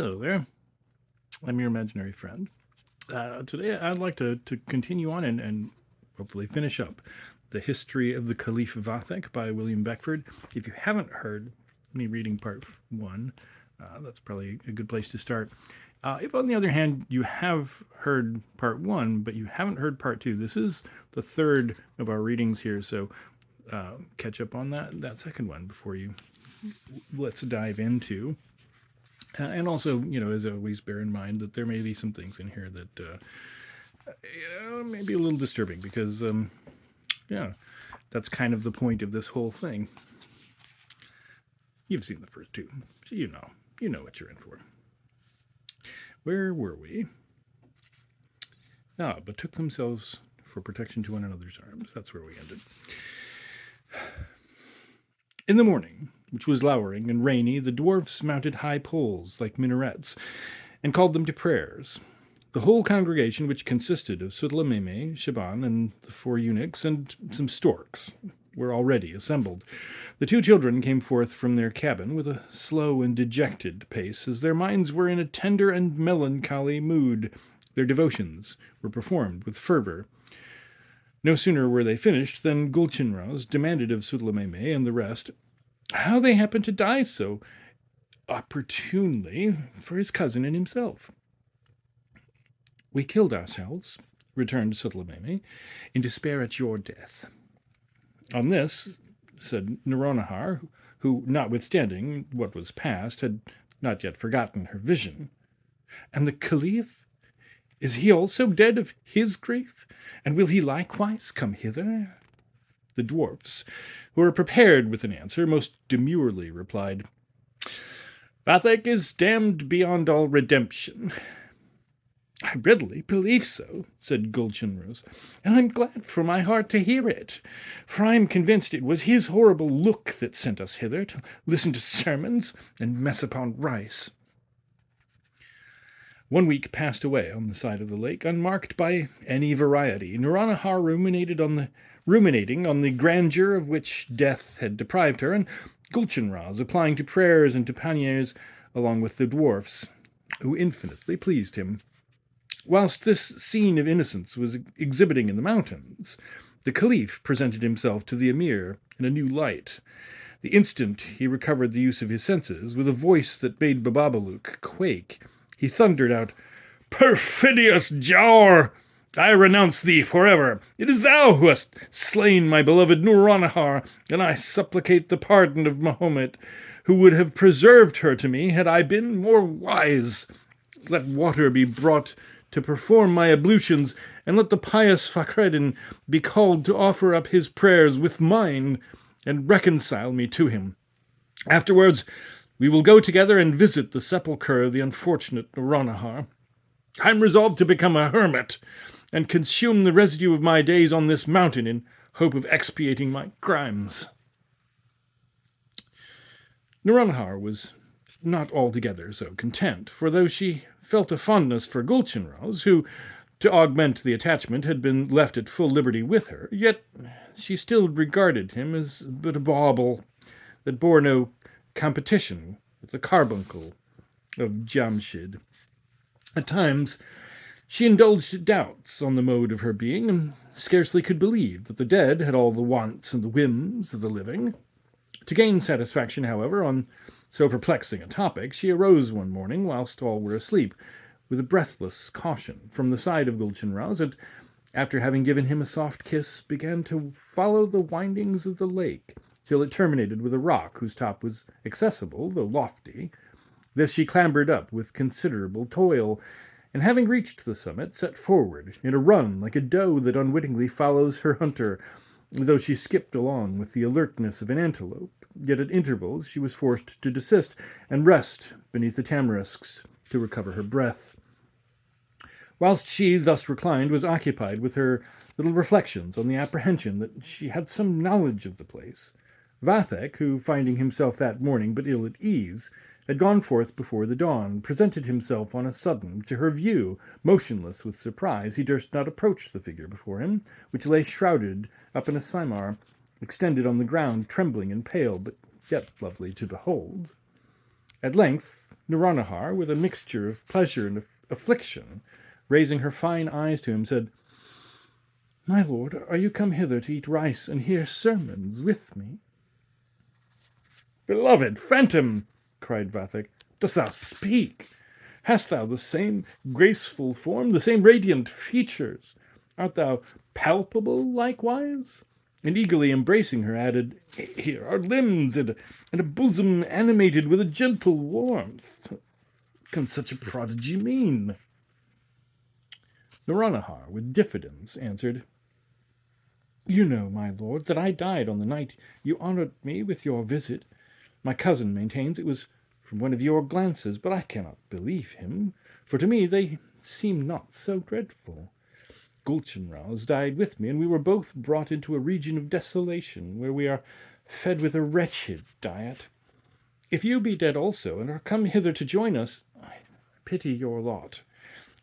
Hello there. I'm your imaginary friend. Today, I'd like to continue on and hopefully finish up the history of the Caliph Vathek by William Beckford. If you haven't heard me reading part one, that's probably a good place to start. If, on the other hand, you have heard part one, but you haven't heard part two, this is the third of our readings here. So catch up on that second one before you let's dive into. And also, as always, bear in mind that there may be some things in here that may be a little disturbing because, yeah, that's kind of the point of this whole thing. You've seen the first two, so you know what you're in for. Where were we? But took themselves for protection to one another's arms. That's where we ended. In the morning, which was lowering and rainy, the dwarfs mounted high poles like minarets, and called them to prayers. The whole congregation, which consisted of Sudalameme, Shaban, and the 4 eunuchs, and some storks, were already assembled. The 2 children came forth from their cabin with a slow and dejected pace, as their minds were in a tender and melancholy mood. Their devotions were performed with fervour. No sooner were they finished than Gulchenrouz demanded of Sudalameme and the rest how they happened to die so opportunely for his cousin and himself. We killed ourselves, returned Sudalameme, in despair at your death. On this, said Nouronihar, who, notwithstanding what was past, had not yet forgotten her vision. And the Caliph? Is he also dead of his grief? And will he likewise come hither? The dwarfs, who were prepared with an answer, most demurely replied, Vathek is damned beyond all redemption. I readily believe so, said Gulchenrouz, and I'm glad from my heart to hear it, for I am convinced it was his horrible look that sent us hither to listen to sermons and mess upon rice. 1 week passed away on the side of the lake, unmarked by any variety. Nouronihar ruminating on the grandeur of which death had deprived her, and Gulchenrouz applying to prayers and to panniers along with the dwarfs, who infinitely pleased him. Whilst this scene of innocence was exhibiting in the mountains, the Caliph presented himself to the Emir in a new light. The instant he recovered the use of his senses, with a voice that made Bababaluk quake, he thundered out, Perfidious Giaour! I renounce thee forever. It is thou who hast slain my beloved Nouronihar, and I supplicate the pardon of Mahomet, who would have preserved her to me had I been more wise. Let water be brought to perform my ablutions, and let the pious Fakhreddin be called to offer up his prayers with mine, and reconcile me to him. Afterwards, we will go together and visit the sepulchre of the unfortunate Nouronihar. I am resolved to become a hermit, and consume the residue of my days on this mountain in hope of expiating my crimes. Nouronihar was not altogether so content, for though she felt a fondness for Gulchenrouz, who, to augment the attachment, had been left at full liberty with her, yet she still regarded him as but a bauble that bore no competition with the carbuncle of Jamshid. At times she indulged doubts on the mode of her being, and scarcely could believe that the dead had all the wants and the whims of the living. To gain satisfaction, however, on so perplexing a topic, she arose one morning, whilst all were asleep, with a breathless caution, from the side of Gulchenrouz, and, after having given him a soft kiss, began to follow the windings of the lake, till it terminated with a rock whose top was accessible, though lofty. This she clambered up with considerable toil, and having reached the summit, set forward in a run like a doe that unwittingly follows her hunter, though she skipped along with the alertness of an antelope. Yet at intervals she was forced to desist and rest beneath the tamarisks to recover her breath. Whilst she, thus reclined, was occupied with her little reflections on the apprehension that she had some knowledge of the place, Vathek, who, finding himself that morning but ill at ease, had gone forth before the dawn, presented himself on a sudden to her view. Motionless with surprise, he durst not approach the figure before him, which lay shrouded up in a simar, extended on the ground, trembling and pale, but yet lovely to behold. At length Nouronihar, with a mixture of pleasure and affliction, raising her fine eyes to him, said, "My lord, are you come hither to eat rice and hear sermons with me?" "Beloved phantom," cried Vathek, "dost thou speak? Hast thou the same graceful form, the same radiant features? Art thou palpable likewise?" And eagerly embracing her, added, "Here are limbs and a bosom animated with a gentle warmth. What can such a prodigy mean?" Nouronihar, with diffidence, answered, "You know, my lord, that I died on the night you honoured me with your visit. My cousin maintains it was from one of your glances, but I cannot believe him, for to me they seem not so dreadful. Gulchenrouz died with me, and we were both brought into a region of desolation, where we are fed with a wretched diet. If you be dead also, and are come hither to join us, I pity your lot,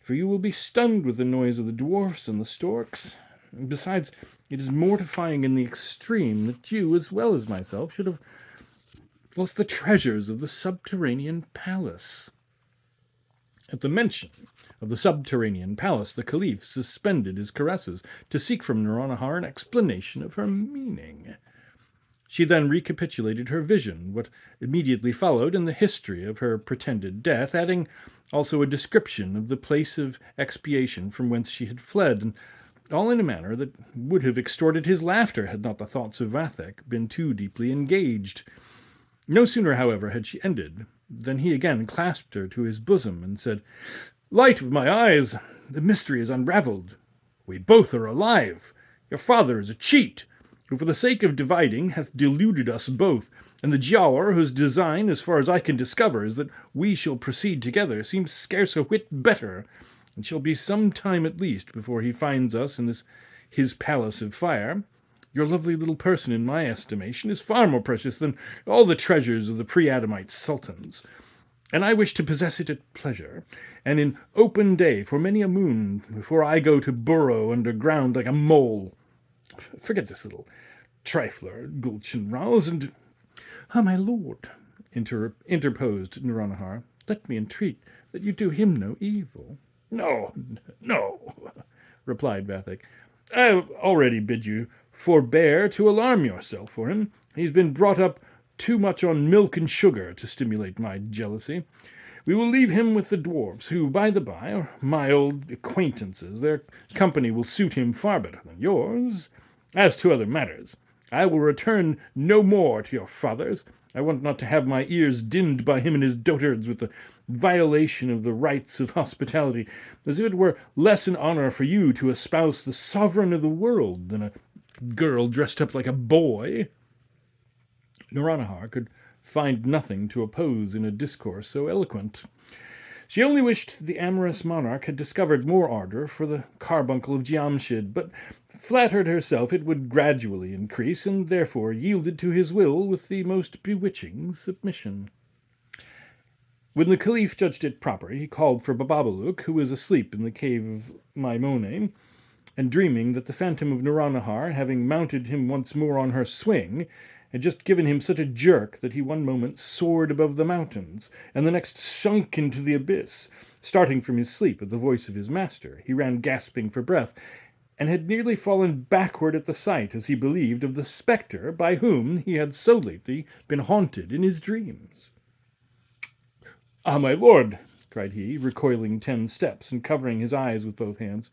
for you will be stunned with the noise of the dwarfs and the storks. Besides, it is mortifying in the extreme that you, as well as myself, should have lost the treasures of the subterranean palace." At the mention of the subterranean palace, the Caliph suspended his caresses to seek from Nouronihar an explanation of her meaning. She then recapitulated her vision, what immediately followed, and the history of her pretended death, adding also a description of the place of expiation from whence she had fled, and all in a manner that would have extorted his laughter had not the thoughts of Vathek been too deeply engaged. No sooner, however, had she ended than he again clasped her to his bosom and said, "Light of my eyes, the mystery is unravelled. We both are alive. Your father is a cheat, who for the sake of dividing hath deluded us both, and the Giaour, whose design, as far as I can discover, is that we shall proceed together, seems scarce a whit better, and shall be some time at least before he finds us in this his palace of fire. Your lovely little person, in my estimation, is far more precious than all the treasures of the pre-Adamite sultans, and I wish to possess it at pleasure, and in open day for many a moon, before I go to burrow underground like a mole. Forget this little trifler, Gulchenrouz, and—" "Ah, my lord," interposed Nouronihar, "let me entreat that you do him no evil." "No, no," replied Vathek. "I have already bid you forbear to alarm yourself for him. He's been brought up too much on milk and sugar to stimulate my jealousy. We will leave him with the dwarfs, who, by the by, are my old acquaintances. Their company will suit him far better than yours. As to other matters, I will return no more to your father's. I want not to have my ears dinned by him and his dotards with the violation of the rights of hospitality, as if it were less an honour for you to espouse the sovereign of the world than a girl dressed up like a boy." Nouronihar could find nothing to oppose in a discourse so eloquent. She only wished the amorous monarch had discovered more ardour for the carbuncle of Giamschid, but flattered herself it would gradually increase, and therefore yielded to his will with the most bewitching submission. When the Caliph judged it proper, he called for Bababalouk, who was asleep in the cave of Maimoune, and dreaming that the phantom of Nouronihar, having mounted him once more on her swing, had just given him such a jerk that he one moment soared above the mountains, and the next sunk into the abyss. Starting from his sleep at the voice of his master, he ran gasping for breath, and had nearly fallen backward at the sight, as he believed, of the spectre by whom he had so lately been haunted in his dreams. "Ah, my lord," cried he, recoiling 10 steps, and covering his eyes with both hands,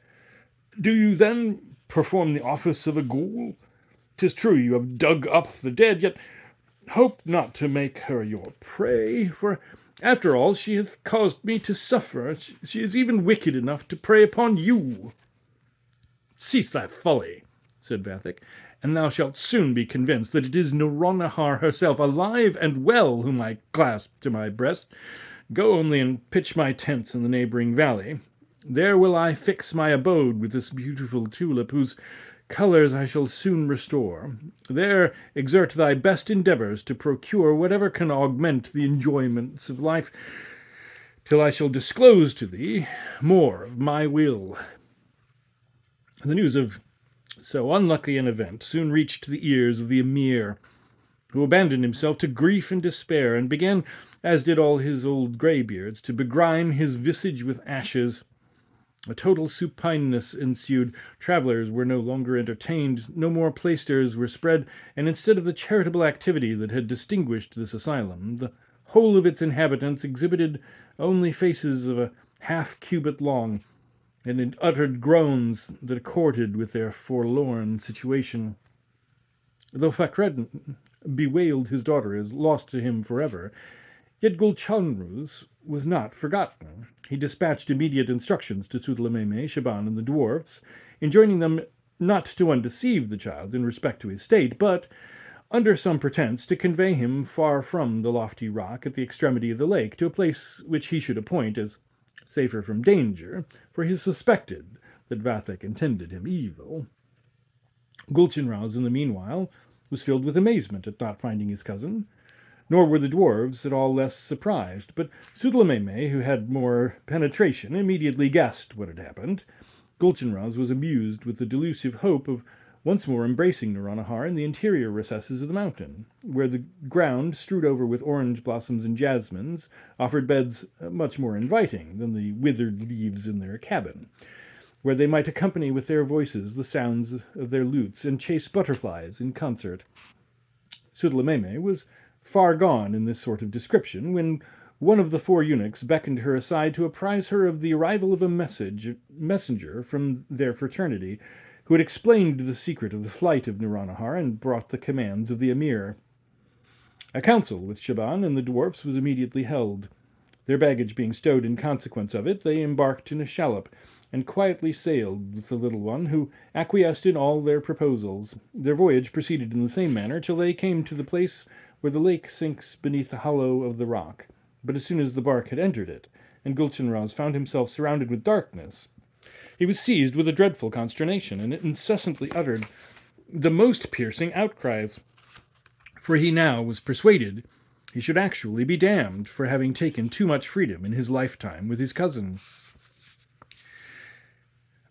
"do you then perform the office of a ghoul? 'Tis true you have dug up the dead, yet hope not to make her your prey, for after all she hath caused me to suffer. She is even wicked enough to prey upon you." "Cease thy folly," said Vathek, "and thou shalt soon be convinced that it is Nouronihar herself, alive and well, whom I clasp to my breast. Go only and pitch my tents in the neighbouring valley. There will I fix my abode with this beautiful tulip, whose colours I shall soon restore. There exert thy best endeavours to procure whatever can augment the enjoyments of life, till I shall disclose to thee more of my will." The news of so unlucky an event soon reached the ears of the Emir, who abandoned himself to grief and despair, and began, as did all his old greybeards, to begrime his visage with ashes. A total supineness ensued. Travellers were no longer entertained, no more plaisters were spread, and instead of the charitable activity that had distinguished this asylum, the whole of its inhabitants exhibited only faces of a half-cubit long, and uttered groans that accorded with their forlorn situation. Though Fakreddin bewailed his daughter as lost to him forever, yet Gulchenrouz was not forgotten. He dispatched immediate instructions to Sudalameme, Shaban, and the dwarfs, enjoining them not to undeceive the child in respect to his state, but, under some pretence, to convey him far from the lofty rock at the extremity of the lake to a place which he should appoint as safer from danger, for he suspected that Vathek intended him evil. Gulchenrouz, in the meanwhile, was filled with amazement at not finding his cousin, nor were the dwarfs at all less surprised, but Sudalameme, who had more penetration, immediately guessed what had happened. Gulchenrouz was amused with the delusive hope of once more embracing Naranahar in the interior recesses of the mountain, where the ground, strewed over with orange blossoms and jasmines, offered beds much more inviting than the withered leaves in their cabin, where they might accompany with their voices the sounds of their lutes and chase butterflies in concert. Sudalameme was far gone in this sort of description when one of the four eunuchs beckoned her aside to apprise her of the arrival of a messenger from their fraternity, who had explained the secret of the flight of Naranahar and brought the commands of the emir. A council with Shaban and the dwarfs was immediately held. Their baggage being stowed in consequence of it, they embarked in a shallop, and quietly sailed with the little one, who acquiesced in all their proposals. Their voyage proceeded in the same manner till they came to the place where the lake sinks beneath the hollow of the rock. But as soon as the bark had entered it, and Gulchenrouz found himself surrounded with darkness, he was seized with a dreadful consternation, and incessantly uttered the most piercing outcries, for he now was persuaded he should actually be damned for having taken too much freedom in his lifetime with his cousin.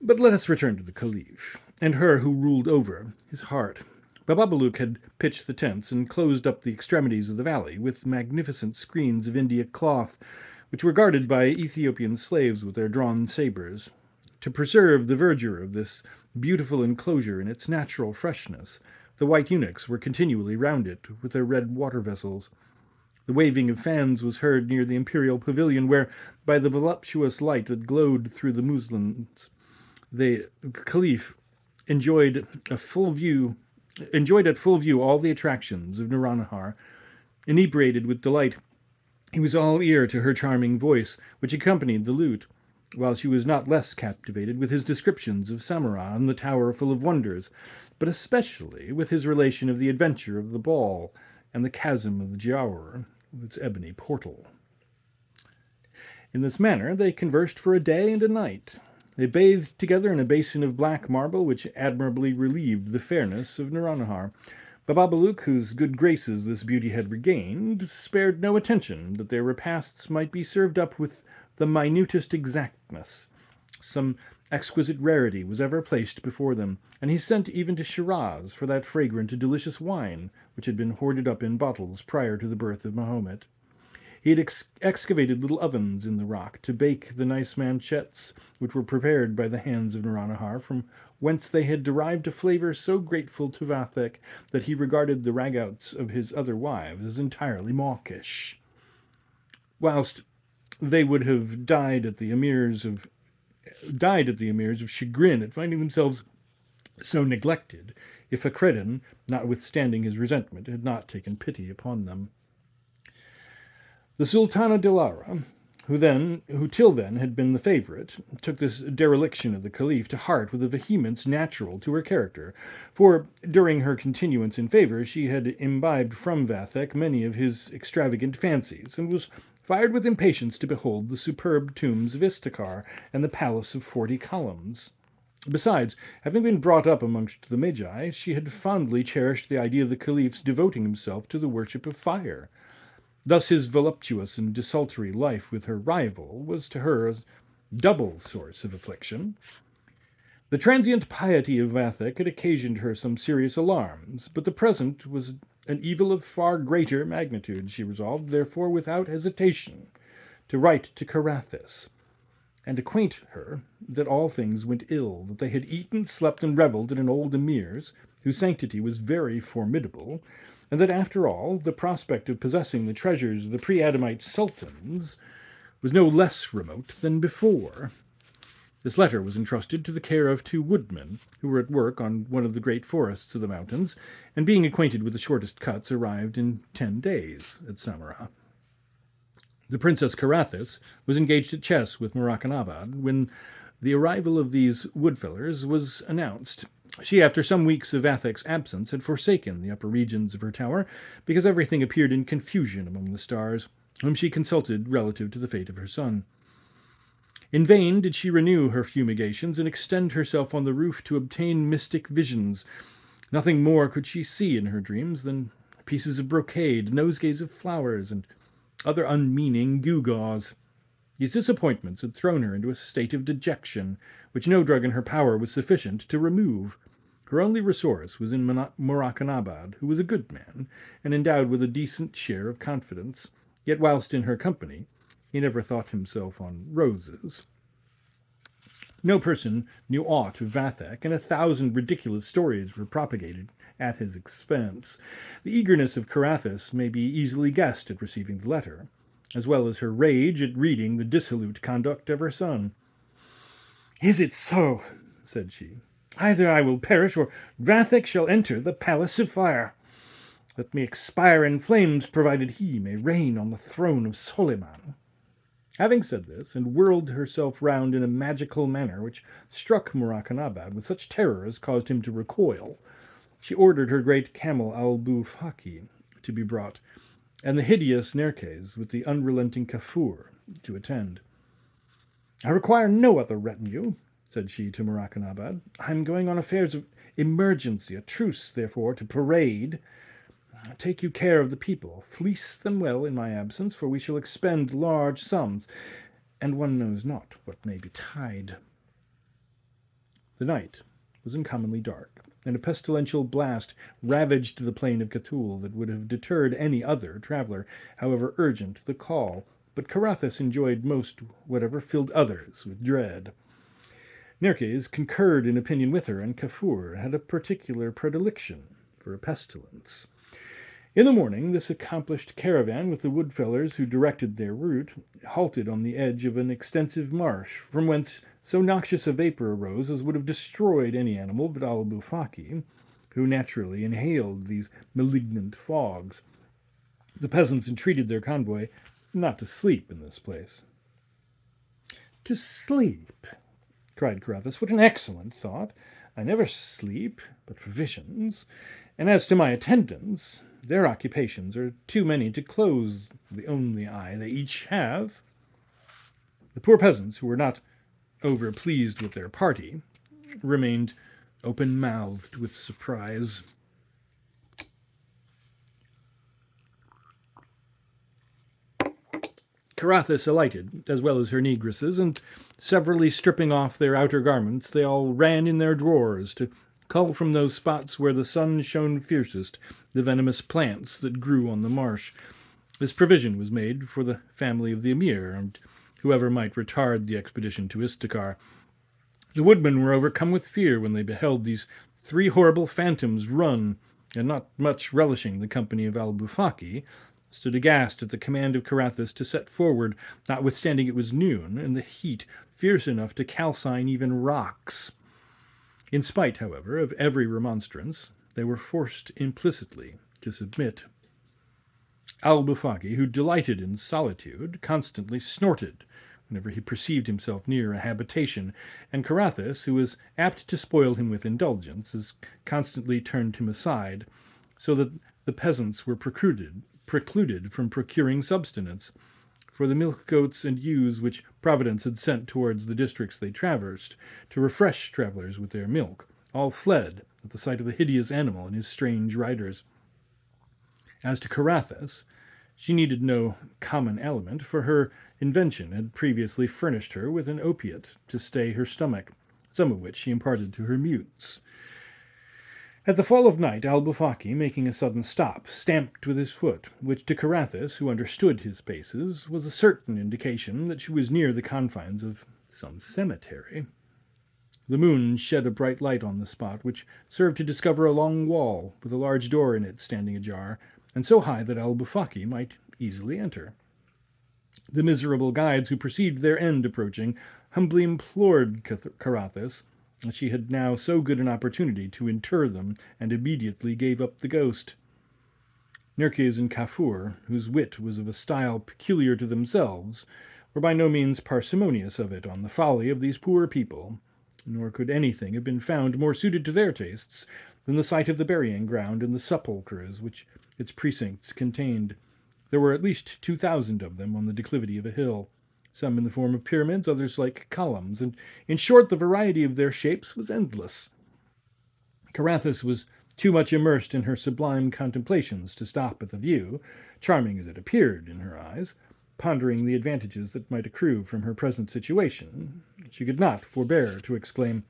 But let us return to the Caliph, and her who ruled over his heart. Bababaluk had pitched the tents and closed up the extremities of the valley with magnificent screens of India cloth, which were guarded by Ethiopian slaves with their drawn sabres. To preserve the verdure of this beautiful enclosure in its natural freshness, the white eunuchs were continually round it with their red water vessels. The waving of fans was heard near the imperial pavilion, where, by the voluptuous light that glowed through the muslins, the Caliph enjoyed at full view all the attractions of Naranahar. Inebriated with delight, he was all ear to her charming voice, which accompanied the lute, while she was not less captivated with his descriptions of Samarra and the Tower full of wonders, but especially with his relation of the adventure of the ball and the chasm of the Giaour with its ebony portal. In this manner they conversed for a day and a night. They bathed together in a basin of black marble which admirably relieved the fairness of Naranahar. Bababaluk, whose good graces this beauty had regained, spared no attention that their repasts might be served up with the minutest exactness. Some exquisite rarity was ever placed before them, and he sent even to Shiraz for that fragrant and delicious wine which had been hoarded up in bottles prior to the birth of Mahomet. He had excavated little ovens in the rock to bake the nice manchettes which were prepared by the hands of Naranahar, from whence they had derived a flavour so grateful to Vathek that he regarded the ragouts of his other wives as entirely mawkish, whilst they would have died at the emirs of chagrin at finding themselves so neglected, if Fakreddin, notwithstanding his resentment, had not taken pity upon them. The Sultana Dilara, who till then had been the favourite, took this dereliction of the Caliph to heart with a vehemence natural to her character, for during her continuance in favour she had imbibed from Vathek many of his extravagant fancies, and was fired with impatience to behold the superb tombs of Istakar and the palace of 40 columns. Besides, having been brought up amongst the Magi, she had fondly cherished the idea of the Caliph's devoting himself to the worship of fire. Thus his voluptuous and desultory life with her rival was to her a double source of affliction. The transient piety of Vathek had occasioned her some serious alarms, but the present was an evil of far greater magnitude. She resolved, therefore, without hesitation, to write to Carathis, and acquaint her that all things went ill, that they had eaten, slept, and revelled in an old emir's, whose sanctity was very formidable, and that after all, the prospect of possessing the treasures of the pre-Adamite sultans was no less remote than before. This letter was entrusted to the care of 2 woodmen, who were at work on one of the great forests of the mountains, and being acquainted with the shortest cuts, arrived in 10 days at Samarah. The Princess Carathis was engaged at chess with Murakanabad when the arrival of these woodfellers was announced. She, after some weeks of Vathek's absence, had forsaken the upper regions of her tower, because everything appeared in confusion among the stars, whom she consulted relative to the fate of her son. In vain did she renew her fumigations and extend herself on the roof to obtain mystic visions. Nothing more could she see in her dreams than pieces of brocade, nosegays of flowers, and other unmeaning gewgaws. These disappointments had thrown her into a state of dejection, which no drug in her power was sufficient to remove. Her only resource was in Murakanabad, who was a good man, and endowed with a decent share of confidence, yet whilst in her company he never thought himself on roses. No person knew aught of Vathek, and 1,000 ridiculous stories were propagated at his expense. The eagerness of Carathis may be easily guessed at receiving the letter, as well as her rage at reading the dissolute conduct of her son. "Is it so?" said she. "Either I will perish, or Vathek shall enter the palace of fire. Let me expire in flames, provided he may reign on the throne of Soliman." Having said this, and whirled herself round in a magical manner which struck Murakanabad with such terror as caused him to recoil, she ordered her great camel Al-Bufaki to be brought, and the hideous Nerkes with the unrelenting Kafur to attend. "I require no other retinue," said she to Murakanabad. "I am going on affairs of emergency, a truce, therefore, to parade. Take you care of the people, fleece them well in my absence, for we shall expend large sums, and one knows not what may betide." The night was uncommonly dark, and a pestilential blast ravaged the plain of Cthul that would have deterred any other traveller, however urgent the call, but Carathis enjoyed most whatever filled others with dread. Nerkes concurred in opinion with her, and Kafur had a particular predilection for a pestilence. In the morning, this accomplished caravan, with the woodfellers who directed their route, halted on the edge of an extensive marsh, from whence so noxious a vapour arose as would have destroyed any animal but Al-Bufaki, who naturally inhaled these malignant fogs. The peasants entreated their convoy not to sleep in this place. "To sleep!" cried Carathis. "What an excellent thought! I never sleep but for visions. And as to my attendants, their occupations are too many to close the only eye they each have." The poor peasants, who were not over-pleased with their party, remained open-mouthed with surprise. Carathis alighted, as well as her negresses, and severally stripping off their outer garments, they all ran in their drawers to cull from those spots where the sun shone fiercest the venomous plants that grew on the marsh. This provision was made for the family of the emir, and whoever might retard the expedition to Istakar. The woodmen were overcome with fear when they beheld these 3 horrible phantoms run, and not much relishing the company of Al-Bufaki, stood aghast at the command of Carathis to set forward, notwithstanding it was noon, and the heat fierce enough to calcine even rocks. In spite, however, of every remonstrance, they were forced implicitly to submit. Al-Bufaki, who delighted in solitude, constantly snorted whenever he perceived himself near a habitation, and Carathis, who was apt to spoil him with indulgence, constantly turned him aside, so that the peasants were precluded from procuring subsistence, for the milk goats and ewes which Providence had sent towards the districts they traversed, to refresh travellers with their milk, all fled at the sight of the hideous animal and his strange riders. As to Carathis, she needed no common aliment, for her invention had previously furnished her with an opiate to stay her stomach, some of which she imparted to her mutes. At the fall of night, Al-Bufaki, making a sudden stop, stamped with his foot, which to Carathis, who understood his paces, was a certain indication that she was near the confines of some cemetery. The moon shed a bright light on the spot, which served to discover a long wall, with a large door in it standing ajar, and so high that Al-Bufaki might easily enter. The miserable guides who perceived their end approaching humbly implored Carathis, as she had now so good an opportunity to inter them, and immediately gave up the ghost. Nerkes and Kafur, whose wit was of a style peculiar to themselves, were by no means parsimonious of it on the folly of these poor people, nor could anything have been found more suited to their tastes than the site of the burying ground and the sepulchres which its precincts contained. There were at least 2,000 of them on the declivity of a hill, some in the form of pyramids, others like columns, and in short the variety of their shapes was endless. Carathis was too much immersed in her sublime contemplations to stop at the view, charming as it appeared in her eyes, pondering the advantages that might accrue from her present situation. She could not forbear to exclaim,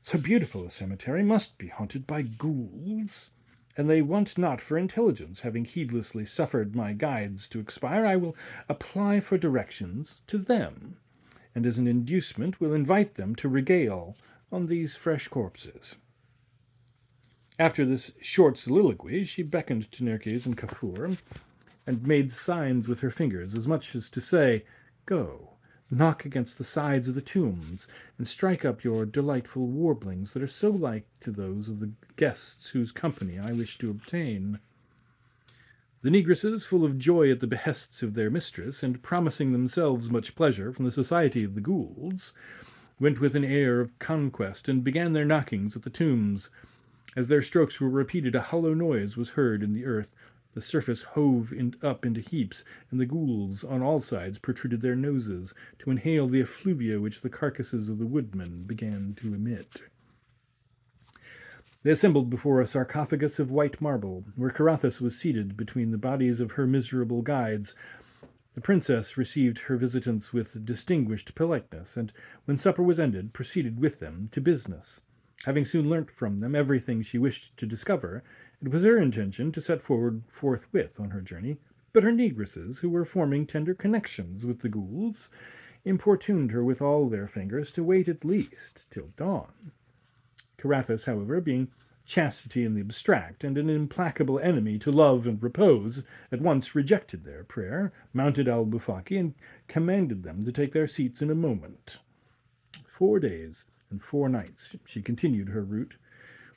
"So beautiful a cemetery must be haunted by ghouls, and they want not for intelligence. Having heedlessly suffered my guides to expire, I will apply for directions to them, and as an inducement will invite them to regale on these fresh corpses." After this short soliloquy, she beckoned to Nerkes and Kafur, and made signs with her fingers, as much as to say, "Go, knock against the sides of the tombs, and strike up your delightful warblings that are so like to those of the guests whose company I wish to obtain." The negresses, full of joy at the behests of their mistress, and promising themselves much pleasure from the society of the ghouls, went with an air of conquest, and began their knockings at the tombs. As their strokes were repeated, a hollow noise was heard in the earth, the surface hove up into heaps, and the ghouls on all sides protruded their noses to inhale the effluvia which the carcasses of the woodmen began to emit. They assembled before a sarcophagus of white marble, where Carathis was seated between the bodies of her miserable guides. The princess received her visitants with distinguished politeness, and when supper was ended, proceeded with them to business. Having soon learnt from them everything she wished to discover, it was her intention to set forward forthwith on her journey, but her negresses, who were forming tender connections with the ghouls, importuned her with all their fingers to wait at least till dawn. Carathis, however, being chastity in the abstract, and an implacable enemy to love and repose, at once rejected their prayer, mounted Al-Bufaki, and commanded them to take their seats in a moment. 4 days and 4 nights she continued her route,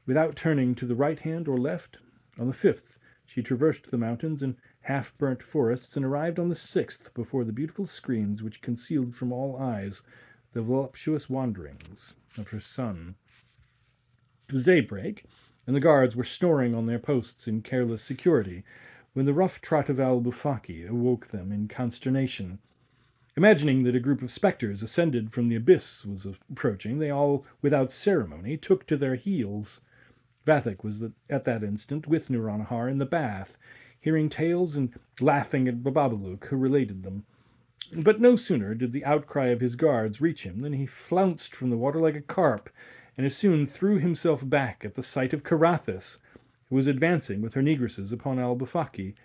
without turning to the right hand or left. On the 5th she traversed the mountains and half-burnt forests, and arrived on the 6th before the beautiful screens which concealed from all eyes the voluptuous wanderings of her son. It was daybreak, and the guards were snoring on their posts in careless security, when the rough trot of Al-Bufaki awoke them in consternation. Imagining that a group of spectres ascended from the abyss was approaching, they all, without ceremony, took to their heels. Vathek was at that instant with Nouronihar in the bath, hearing tales and laughing at Bababaluk, who related them. But no sooner did the outcry of his guards reach him than he flounced from the water like a carp, and as soon threw himself back at the sight of Carathis, who was advancing with her negresses upon Al-Bufaki,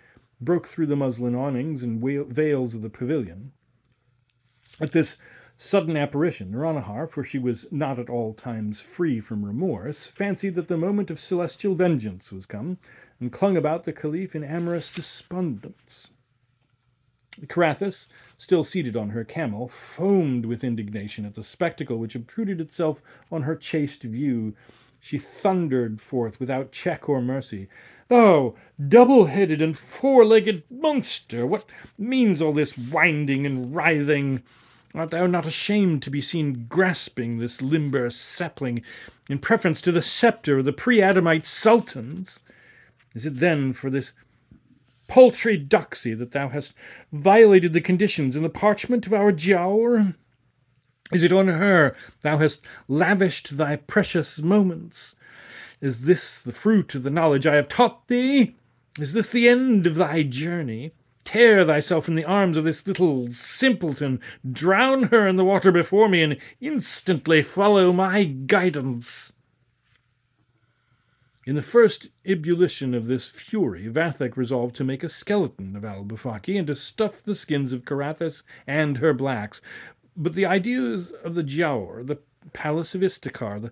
broke through the muslin awnings and veils of the pavilion. At this sudden apparition, Nouronihar, for she was not at all times free from remorse, fancied that the moment of celestial vengeance was come, and clung about the Caliph in amorous despondence. Carathis, still seated on her camel, foamed with indignation at the spectacle which obtruded itself on her chaste view. She thundered forth without check or mercy, "Thou double-headed and four-legged monster, what means all this winding and writhing? Art thou not ashamed to be seen grasping this limber sapling in preference to the sceptre of the pre-Adamite sultans? Is it then for this paltry doxy that thou hast violated the conditions in the parchment of our Giaour? Is it on her thou hast lavished thy precious moments? Is this the fruit of the knowledge I have taught thee? Is this the end of thy journey? Tear thyself from the arms of this little simpleton, drown her in the water before me, and instantly follow my guidance." In the first ebullition of this fury, Vathek resolved to make a skeleton of Al-Bufaki and to stuff the skins of Carathis and her blacks. But the ideas of the Giaour, the palace of Istakar, the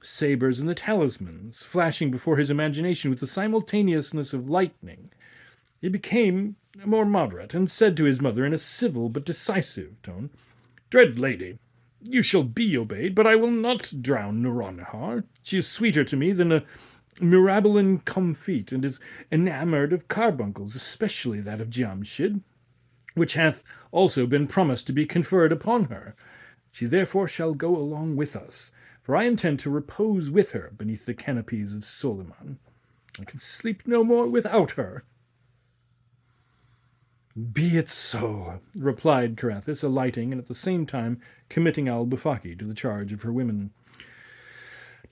sabres and the talismans, flashing before his imagination with the simultaneousness of lightning, he became more moderate, and said to his mother in a civil but decisive tone, "Dread lady, you shall be obeyed, but I will not drown Nouronihar. She is sweeter to me than a Mirabalin comfit, and is enamoured of carbuncles, especially that of Jamshid, which hath also been promised to be conferred upon her. She therefore shall go along with us, for I intend to repose with her beneath the canopies of Soliman. I can sleep no more without her." "Be it so," replied Carathis, alighting, and at the same time committing Al-Bufaki to the charge of her women.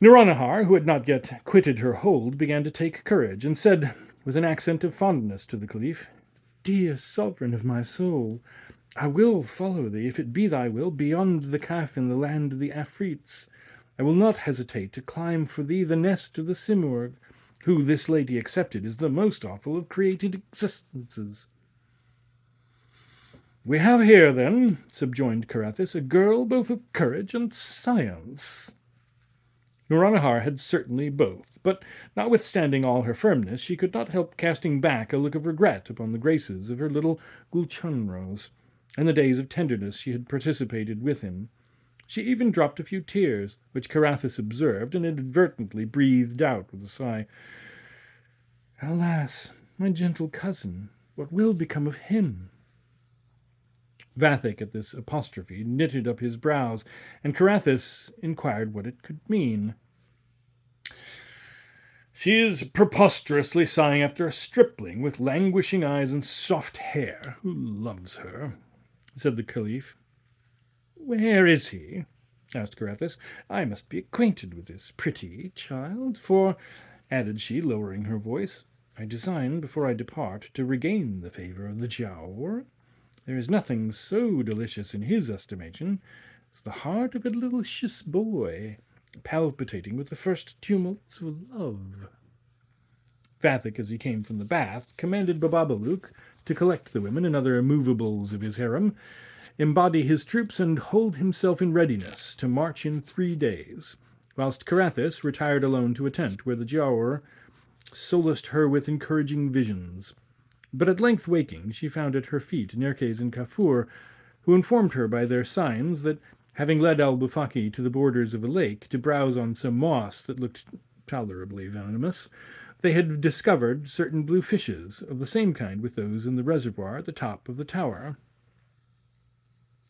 Nouronihar, who had not yet quitted her hold, began to take courage, and said, with an accent of fondness to the Caliph, "Dear sovereign of my soul, I will follow thee, if it be thy will, beyond the Kaf in the land of the Afrits. I will not hesitate to climb for thee the nest of the Simurgh, who, this lady excepted, is the most awful of created existences." "We have here, then," subjoined Carathis, "a girl both of courage and science." Nouronihar had certainly both, but notwithstanding all her firmness, she could not help casting back a look of regret upon the graces of her little Gulchenrouz, and the days of tenderness she had participated with him. She even dropped a few tears, which Carathis observed, and inadvertently breathed out with a sigh. "Alas, my gentle cousin, what will become of him?" Vathek at this apostrophe knitted up his brows, and Carathis inquired what it could mean. "She is preposterously sighing after a stripling with languishing eyes and soft hair, who loves her," said the Caliph. "Where is he?" asked Carathis. "I must be acquainted with this pretty child, for," added she, lowering her voice, "I design, before I depart, to regain the favour of the Giaour. There is nothing so delicious in his estimation as the heart of a delicious boy, palpitating with the first tumults of love." Vathek, as he came from the bath, commanded Bababalouk to collect the women and other movables of his harem, embody his troops, and hold himself in readiness to march in 3 days, whilst Carathis retired alone to a tent, where the Giaour solaced her with encouraging visions. But at length waking, she found at her feet Nerkes and Kafur, who informed her by their signs that, having led Al-Bufaki to the borders of a lake to browse on some moss that looked tolerably venomous, they had discovered certain blue fishes of the same kind with those in the reservoir at the top of the tower.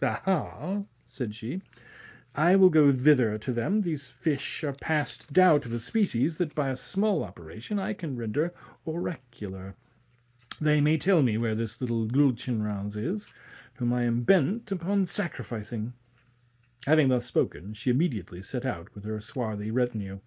"Aha," said she, "I will go thither to them. These fish are past doubt of a species that by a small operation I can render oracular. They may tell me where this little Gulchenrouz is, whom I am bent upon sacrificing." Having thus spoken, she immediately set out with her swarthy retinue.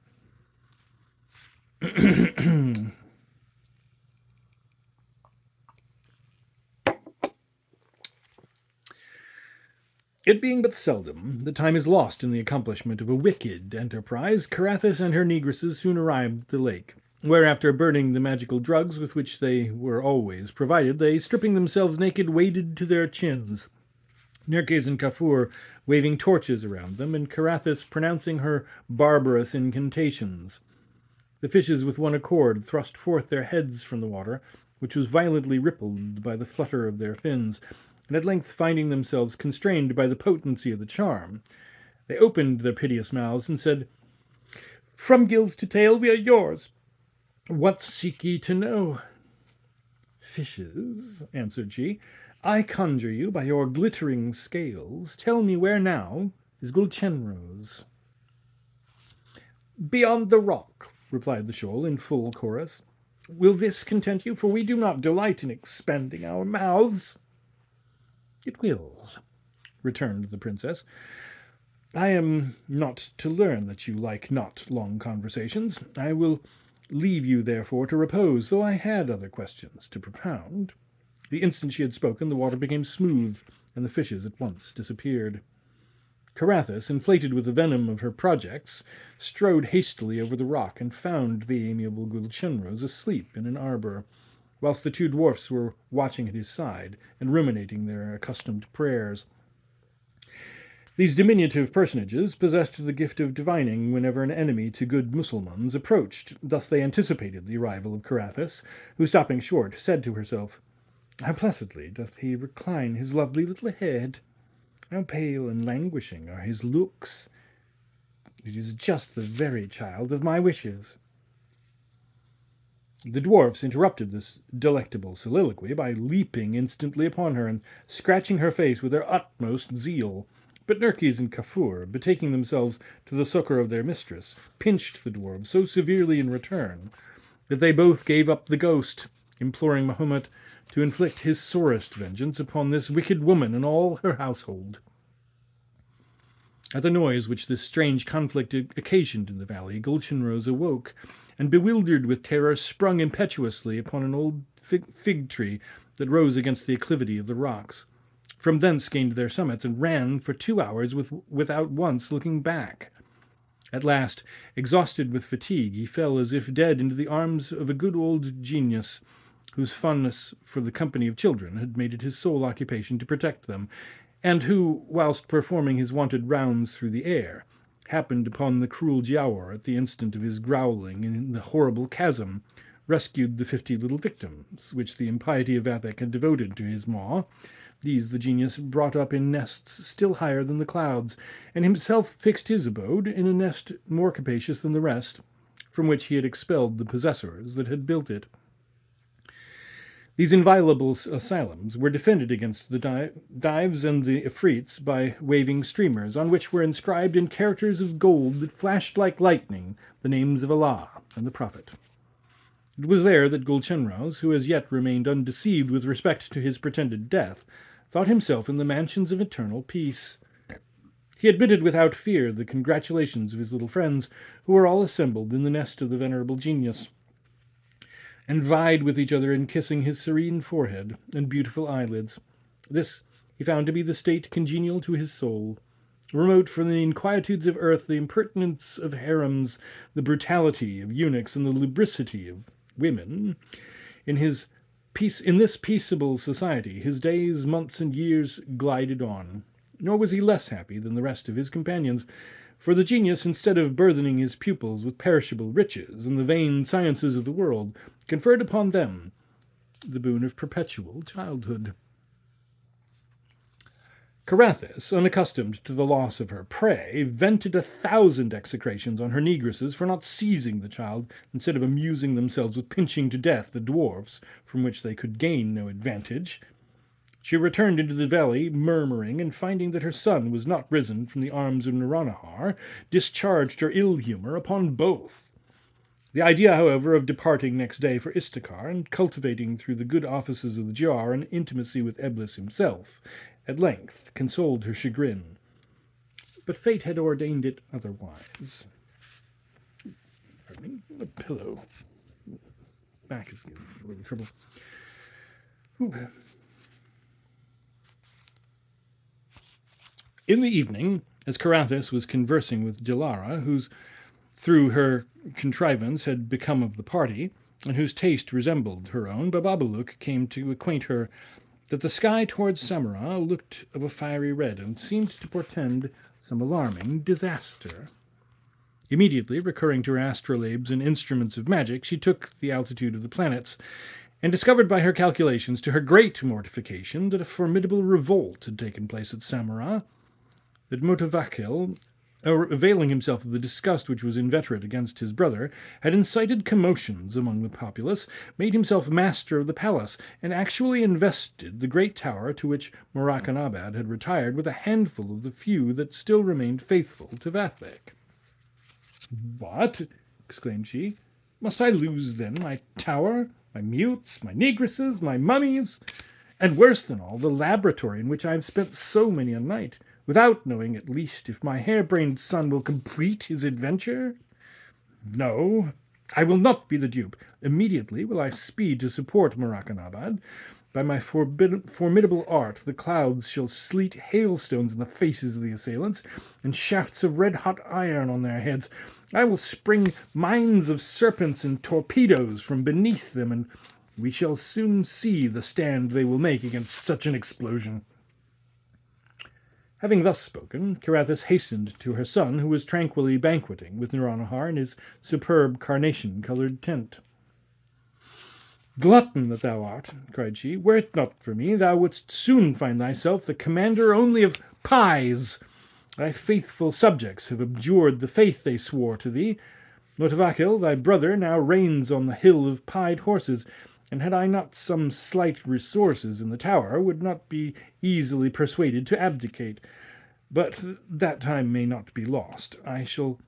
It being but seldom that time is lost in the accomplishment of a wicked enterprise, Carathis and her negresses soon arrived at the lake, where, after burning the magical drugs with which they were always provided, they, stripping themselves naked, waded to their chins, Nerkes and Kafur waving torches around them, and Carathis pronouncing her barbarous incantations. The fishes with one accord thrust forth their heads from the water, which was violently rippled by the flutter of their fins, and at length finding themselves constrained by the potency of the charm, they opened their piteous mouths and said, "From gills to tail we are yours. What seek ye to know?" "Fishes," answered she, "I conjure you by your glittering scales, tell me where now is Gulchenrouz." "Beyond the rock," replied the shoal in full chorus. "Will this content you? For we do not delight in expanding our mouths." "It will," returned the princess. "I am not to learn that you like not long conversations. I will leave you, therefore, to repose, though I had other questions to propound." The instant she had spoken, the water became smooth, and the fishes at once disappeared. Carathis, inflated with the venom of her projects, strode hastily over the rock and found the amiable Gulchenrouz asleep in an arbour, whilst the two dwarfs were watching at his side and ruminating their accustomed prayers. These diminutive personages possessed the gift of divining whenever an enemy to good Mussulmans approached. Thus they anticipated the arrival of Carathis, who, stopping short, said to herself, "How placidly doth he recline his lovely little head! How pale and languishing are his looks! It is just the very child of my wishes." The dwarfs interrupted this delectable soliloquy by leaping instantly upon her and scratching her face with their utmost zeal. But Nerkes and Kafur, betaking themselves to the succour of their mistress, pinched the dwarfs so severely in return that they both gave up the ghost, imploring Mahomet to inflict his sorest vengeance upon this wicked woman and all her household. At the noise which this strange conflict occasioned in the valley, Gulchenrouz awoke, and, bewildered with terror, sprung impetuously upon an old fig tree that rose against the acclivity of the rocks. From thence gained their summits, and ran for 2 hours without once looking back. At last, exhausted with fatigue, he fell as if dead into the arms of a good old genius, whose fondness for the company of children had made it his sole occupation to protect them, and who, whilst performing his wonted rounds through the air, happened upon the cruel Giaour at the instant of his growling in the horrible chasm, rescued the 50 little victims, which the impiety of Vathek had devoted to his maw. These the genius brought up in nests still higher than the clouds, and himself fixed his abode in a nest more capacious than the rest, from which he had expelled the possessors that had built it. These inviolable asylums were defended against the dives and the Ifrits by waving streamers, on which were inscribed in characters of gold that flashed like lightning the names of Allah and the Prophet. It was there that Gulchenrouz, who as yet remained undeceived with respect to his pretended death, thought himself in the mansions of eternal peace. He admitted without fear the congratulations of his little friends, who were all assembled in the nest of the venerable genius, and vied with each other in kissing his serene forehead and beautiful eyelids. This he found to be the state congenial to his soul. Remote from the inquietudes of earth, the impertinence of harems, the brutality of eunuchs, and the lubricity of women, in this peaceable society his days, months, and years glided on. Nor was he less happy than the rest of his companions, for the genius, instead of burthening his pupils with perishable riches and the vain sciences of the world, conferred upon them the boon of perpetual childhood. Carathis, unaccustomed to the loss of her prey, vented 1,000 execrations on her negresses for not seizing the child instead of amusing themselves with pinching to death the dwarfs, from which they could gain no advantage. She returned into the valley, murmuring, and finding that her son was not risen from the arms of Naranahar, discharged her ill humour upon both. The idea, however, of departing next day for Istakar, and cultivating through the good offices of the jar an intimacy with Eblis himself, at length consoled her chagrin. But fate had ordained it otherwise. Pardon me, a pillow. Back is giving me a little trouble. Ooh. In the evening, as Carathis was conversing with Dilara, whose through her contrivance had become of the party, and whose taste resembled her own, Bababaluk came to acquaint her that the sky towards Samarra looked of a fiery red, and seemed to portend some alarming disaster. Immediately recurring to her astrolabes and instruments of magic, she took the altitude of the planets, and discovered by her calculations, to her great mortification, that a formidable revolt had taken place at Samarra, that Motavakel, availing himself of the disgust which was inveterate against his brother, had incited commotions among the populace, made himself master of the palace, and actually invested the great tower to which Morakanabad had retired with a handful of the few that still remained faithful to Vathek. "What?" exclaimed she. "Must I lose, then, my tower, my mutes, my negresses, my mummies, and, worse than all, the laboratory in which I have spent so many a night, without knowing at least if my hair-brained son will complete his adventure? No, I will not be the dupe. Immediately will I speed to support Morakanabad, By my formidable art, the clouds shall sleet hailstones in the faces of the assailants, and shafts of red-hot iron on their heads. I will spring mines of serpents and torpedoes from beneath them, and we shall soon see the stand they will make against such an explosion." Having thus spoken, Carathis hastened to her son, who was tranquilly banqueting with Nouronihar in his superb carnation-coloured tent. "Glutton that thou art," cried she, "were it not for me, thou wouldst soon find thyself the commander only of pies. Thy faithful subjects have abjured the faith they swore to thee. Motawakil, thy brother, now reigns on the hill of pied horses, and had I not some slight resources in the tower, would not be easily persuaded to abdicate. But that time may not be lost. I shall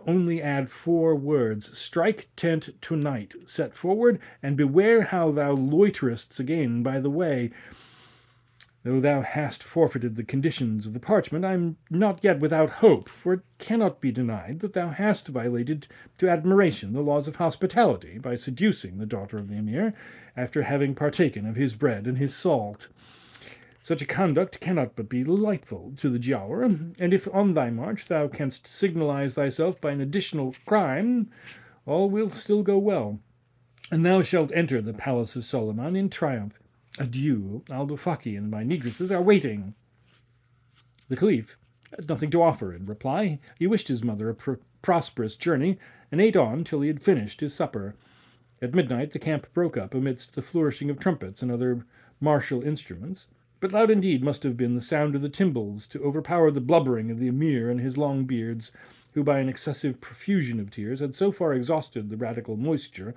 only add 4 words: strike tent to-night, set forward, and beware how thou loiterest again by the way. Though thou hast forfeited the conditions of the parchment, I am not yet without hope, for it cannot be denied that thou hast violated to admiration the laws of hospitality by seducing the daughter of the Emir, after having partaken of his bread and his salt. Such a conduct cannot but be delightful to the Giaour, and if on thy march thou canst signalize thyself by an additional crime, all will still go well, and thou shalt enter the palace of Soliman in triumph. Adieu, Al-Bufaki and my negresses are waiting." The Caliph had nothing to offer in reply. He wished his mother a prosperous journey, and ate on till he had finished his supper. At midnight the camp broke up amidst the flourishing of trumpets and other martial instruments. But loud indeed must have been the sound of the timbrels to overpower the blubbering of the Emir and his long beards, who by an excessive profusion of tears had so far exhausted the radical moisture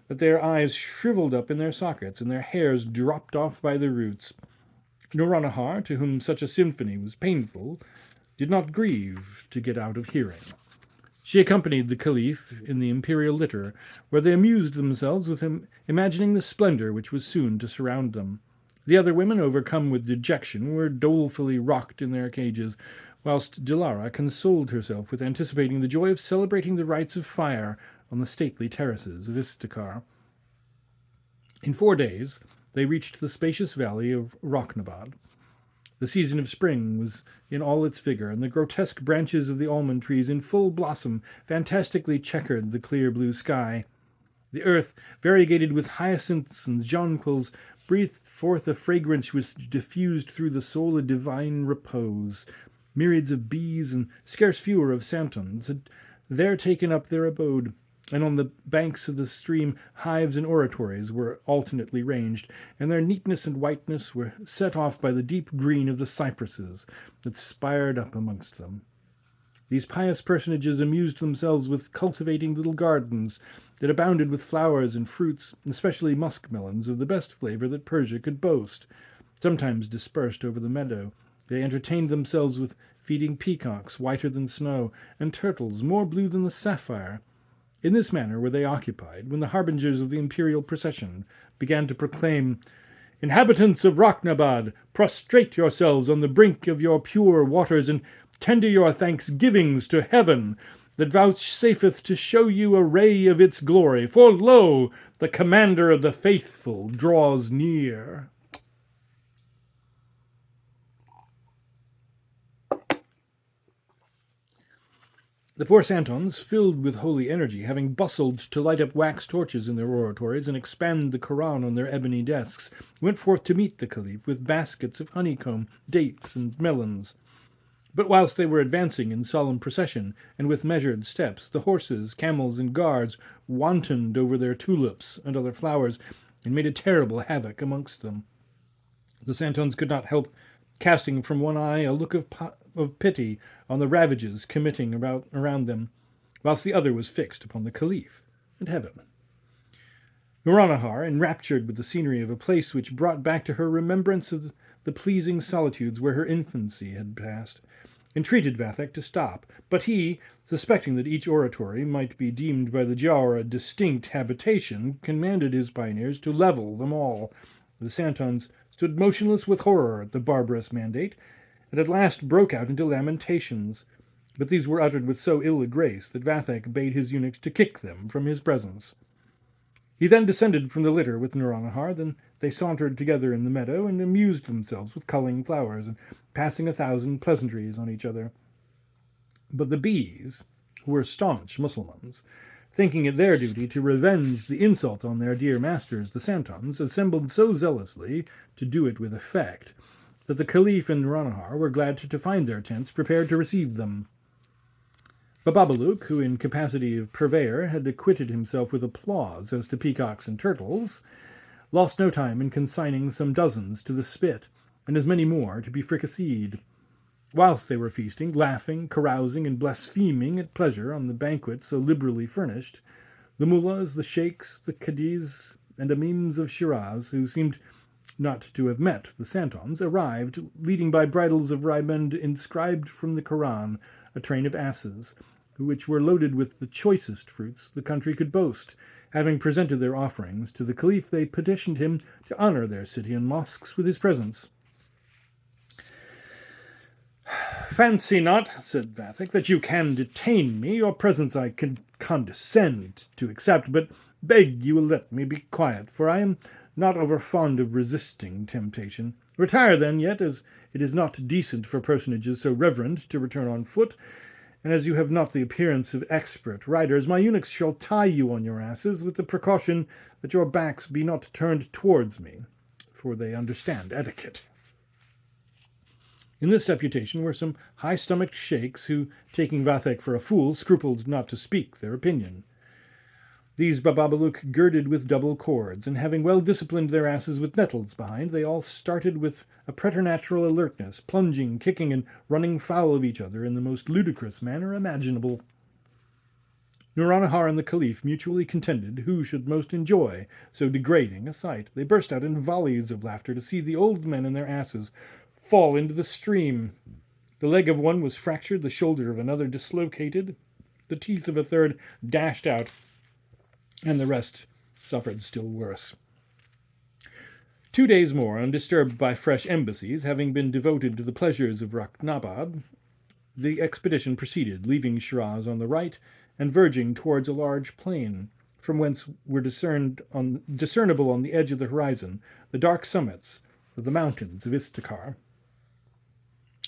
that their eyes shrivelled up in their sockets and their hairs dropped off by the roots. Nouronihar, to whom such a symphony was painful, did not grieve to get out of hearing. She accompanied the Caliph in the imperial litter, where they amused themselves with imagining the splendour which was soon to surround them. The other women, overcome with dejection, were dolefully rocked in their cages, whilst Dilara consoled herself with anticipating the joy of celebrating the rites of fire on the stately terraces of Istakar. In 4 days they reached the spacious valley of Roknabad. The season of spring was in all its vigour, and the grotesque branches of the almond trees in full blossom fantastically checkered the clear blue sky. The earth, variegated with hyacinths and jonquils, breathed forth a fragrance which diffused through the soul a divine repose. Myriads of bees and scarce fewer of santons had there taken up their abode, and on the banks of the stream hives and oratories were alternately ranged, and their neatness and whiteness were set off by the deep green of the cypresses that spired up amongst them. These pious personages amused themselves with cultivating little gardens that abounded with flowers and fruits, especially muskmelons of the best flavour that Persia could boast. Sometimes dispersed over the meadow, they entertained themselves with feeding peacocks whiter than snow, and turtles more blue than the sapphire. In this manner were they occupied when the harbingers of the imperial procession began to proclaim, "Inhabitants of Roknabad, prostrate yourselves on the brink of your pure waters, and tender your thanksgivings to heaven, that vouchsafeth to show you a ray of its glory. For lo, the commander of the faithful draws near." The poor Santons, filled with holy energy, having bustled to light up wax torches in their oratories and expand the Koran on their ebony desks, went forth to meet the Caliph with baskets of honeycomb, dates, and melons. But whilst they were advancing in solemn procession, and with measured steps, the horses, camels, and guards wantoned over their tulips and other flowers, and made a terrible havoc amongst them. The Santons could not help casting from one eye a look of pity on the ravages committing around them, whilst the other was fixed upon the Caliph and heaven. Nouronihar, enraptured with the scenery of a place which brought back to her remembrance of the pleasing solitudes where her infancy had passed, entreated Vathek to stop, but he, suspecting that each oratory might be deemed by the Giaour a distinct habitation, commanded his pioneers to level them all. The Santons stood motionless with horror at the barbarous mandate, and at last broke out into lamentations. But these were uttered with so ill a grace that Vathek bade his eunuchs to kick them from his presence. He then descended from the litter with Nouronihar. Then they sauntered together in the meadow, and amused themselves with culling flowers, and passing 1,000 pleasantries on each other. But the bees, who were staunch Mussulmans, thinking it their duty to revenge the insult on their dear masters, the Santons, assembled so zealously to do it with effect, that the Caliph and Nouronihar were glad to find their tents prepared to receive them. Bababaluk, who in capacity of purveyor had acquitted himself with applause as to peacocks and turtles, lost no time in consigning some dozens to the spit, and as many more to be fricasseed. Whilst they were feasting, laughing, carousing, and blaspheming at pleasure on the banquet so liberally furnished, the mullahs, the sheikhs, the cadis, and amims of Shiraz, who seemed not to have met the Santons, arrived, leading by bridles of riband inscribed from the Koran a train of asses, which were loaded with the choicest fruits the country could boast. Having presented their offerings to the Caliph, they petitioned him to honour their city and mosques with his presence. "Fancy not," said Vathek, "that you can detain me. Your presence I can condescend to accept, but beg you will let me be quiet, for I am not over fond of resisting temptation. Retire then, yet, as it is not decent for personages so reverend to return on foot, and as you have not the appearance of expert riders, my eunuchs shall tie you on your asses, with the precaution that your backs be not turned towards me, for they understand etiquette." In this deputation were some high-stomached sheikhs who, taking Vathek for a fool, scrupled not to speak their opinion. These Bababaluk girded with double cords, and having well disciplined their asses with nettles behind, they all started with a preternatural alertness, plunging, kicking, and running foul of each other in the most ludicrous manner imaginable. Nouronihar and the Caliph mutually contended who should most enjoy so degrading a sight. They burst out in volleys of laughter to see the old men and their asses fall into the stream. The leg of one was fractured, the shoulder of another dislocated, the teeth of a third dashed out, and the rest suffered still worse. 2 days more, undisturbed by fresh embassies, having been devoted to the pleasures of Ruknabad, the expedition proceeded, leaving Shiraz on the right, and verging towards a large plain, from whence were discernible on the edge of the horizon the dark summits of the mountains of Istakar.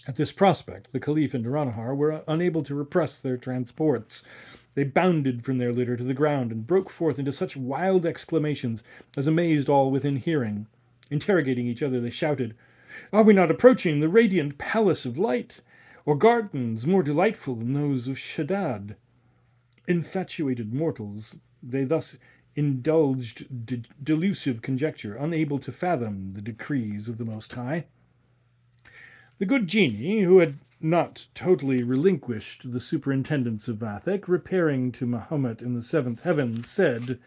At this prospect, the Caliph and Nouronihar were unable to repress their transports. They bounded from their litter to the ground, and broke forth into such wild exclamations as amazed all within hearing. Interrogating each other, they shouted, "Are we not approaching the radiant palace of light, or gardens more delightful than those of Shaddad?" Infatuated mortals, they thus indulged delusive conjecture, unable to fathom the decrees of the Most High. The good genie, who had not totally relinquished the superintendence of Vathek, repairing to Mahomet in the 7th heaven, said,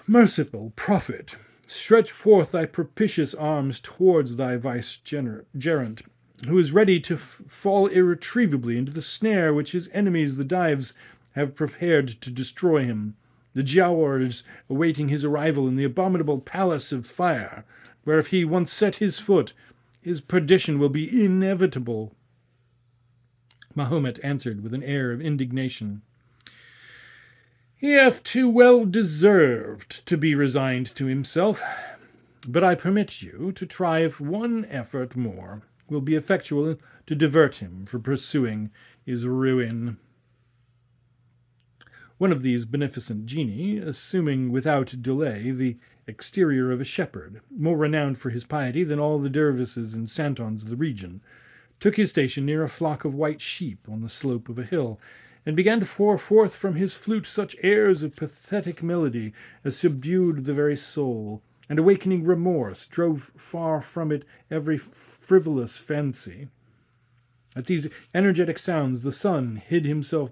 "Merciful prophet, stretch forth thy propitious arms towards thy vicegerent, who is ready to fall irretrievably into the snare which his enemies, the Dives, have prepared to destroy him. The Giaour is awaiting his arrival in the abominable palace of fire, where if he once set his foot, his perdition will be inevitable." Mahomet answered with an air of indignation, "He hath too well deserved to be resigned to himself, but I permit you to try if one effort more will be effectual to divert him from pursuing his ruin." One of these beneficent genii, assuming without delay the exterior of a shepherd, more renowned for his piety than all the dervises and santons of the region, took his station near a flock of white sheep on the slope of a hill, and began to pour forth from his flute such airs of pathetic melody as subdued the very soul, and awakening remorse, drove far from it every frivolous fancy. At these energetic sounds the sun hid himself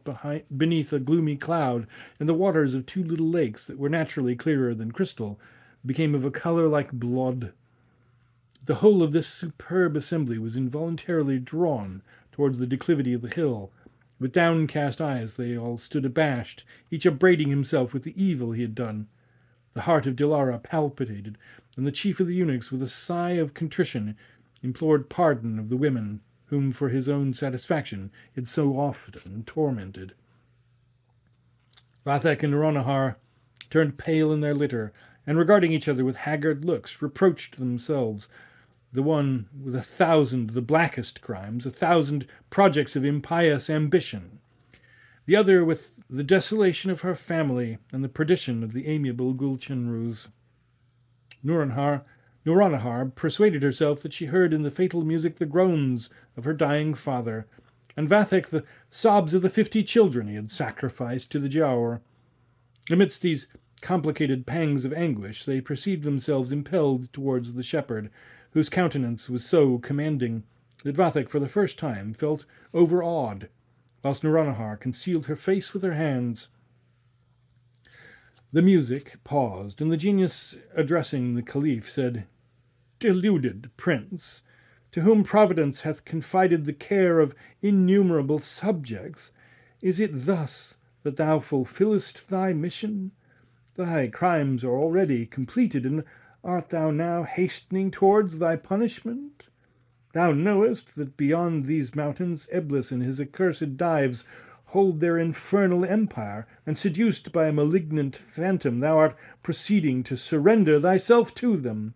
beneath a gloomy cloud, and the waters of 2 little lakes, that were naturally clearer than crystal, became of a colour like blood. The whole of this superb assembly was involuntarily drawn towards the declivity of the hill. With downcast eyes they all stood abashed, each upbraiding himself with the evil he had done. The heart of Dilara palpitated, and the chief of the eunuchs, with a sigh of contrition, implored pardon of the women, whom for his own satisfaction it so often tormented. Vathek and Nouronihar turned pale in their litter, and regarding each other with haggard looks, reproached themselves, the one with 1,000 the blackest crimes, 1,000 projects of impious ambition, the other with the desolation of her family and the perdition of the amiable Gulchenrouz. Nouronihar persuaded herself that she heard in the fatal music the groans of her dying father, and Vathek the sobs of the 50 children he had sacrificed to the Giaour. Amidst these complicated pangs of anguish, they perceived themselves impelled towards the shepherd, whose countenance was so commanding that Vathek for the first time felt overawed, whilst Nouronihar concealed her face with her hands. The music paused, and the genius, addressing the Caliph, said, "Deluded prince, to whom Providence hath confided the care of innumerable subjects, is it thus that thou fulfillest thy mission? Thy crimes are already completed, and art thou now hastening towards thy punishment? Thou knowest that beyond these mountains Eblis and his accursed dives hold their infernal empire, and seduced by a malignant phantom thou art proceeding to surrender thyself to them.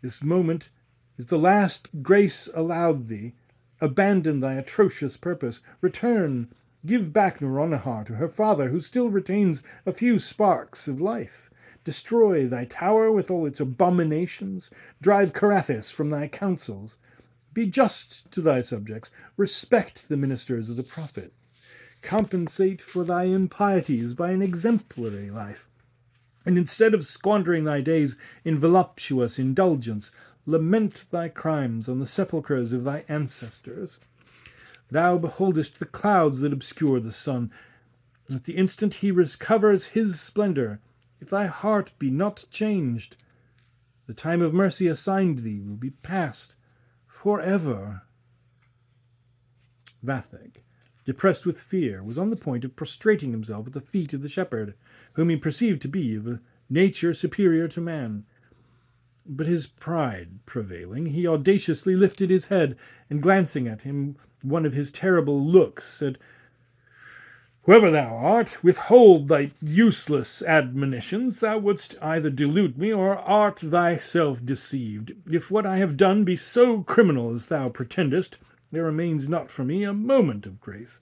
This moment is the last grace allowed thee. Abandon thy atrocious purpose. Return. Give back Nouronihar to her father, who still retains a few sparks of life. Destroy thy tower with all its abominations. Drive Carathis from thy councils. Be just to thy subjects. Respect the ministers of the prophet. Compensate for thy impieties by an exemplary life. And instead of squandering thy days in voluptuous indulgence, lament thy crimes on the sepulchres of thy ancestors. Thou beholdest the clouds that obscure the sun. At the instant he recovers his splendor, if thy heart be not changed, the time of mercy assigned thee will be past forever." Vathek, depressed with fear, was on the point of prostrating himself at the feet of the shepherd, whom he perceived to be of a nature superior to man. But his pride prevailing, he audaciously lifted his head, and glancing at him one of his terrible looks, said, "Whoever thou art, withhold thy useless admonitions. Thou wouldst either delude me, or art thyself deceived. If what I have done be so criminal as thou pretendest, there remains not for me a moment of grace.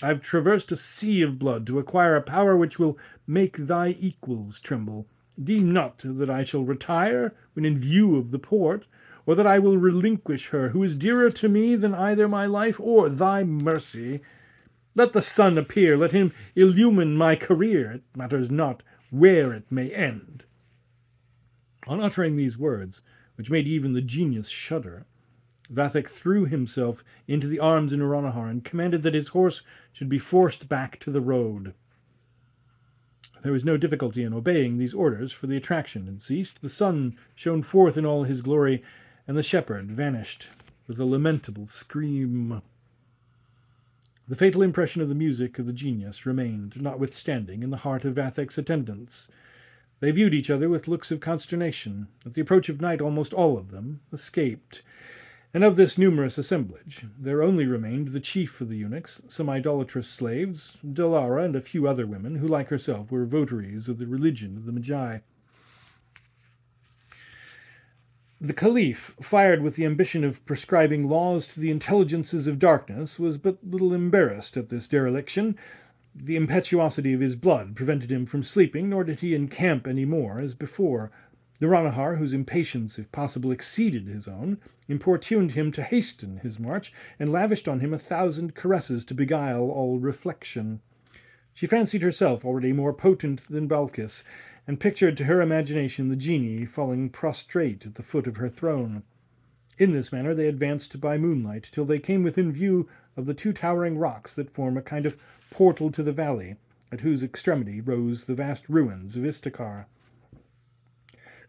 I have traversed a sea of blood to acquire a power which will make thy equals tremble. Deem not that I shall retire when in view of the port, or that I will relinquish her who is dearer to me than either my life or thy mercy. Let the sun appear, let him illumine my career, it matters not where it may end." On uttering these words, which made even the genius shudder, Vathek threw himself into the arms of Nouronihar and commanded that his horse should be forced back to the road. There was no difficulty in obeying these orders, for the attraction had ceased, the sun shone forth in all his glory, and the shepherd vanished with a lamentable scream. The fatal impression of the music of the genius remained, notwithstanding, in the heart of Vathek's attendants. They viewed each other with looks of consternation. At the approach of night almost all of them escaped, and of this numerous assemblage there only remained the chief of the eunuchs, some idolatrous slaves, Dilara, and a few other women who, like herself, were votaries of the religion of the Magi. The Caliph, fired with the ambition of prescribing laws to the intelligences of darkness, was but little embarrassed at this dereliction. The impetuosity of his blood prevented him from sleeping, nor did he encamp any more as before. Nouronihar, whose impatience, if possible, exceeded his own, importuned him to hasten his march, and lavished on him 1,000 caresses to beguile all reflection. She fancied herself already more potent than Balkis, and pictured to her imagination the genie falling prostrate at the foot of her throne. In this manner they advanced by moonlight till they came within view of the 2 towering rocks that form a kind of portal to the valley, at whose extremity rose the vast ruins of Istakar.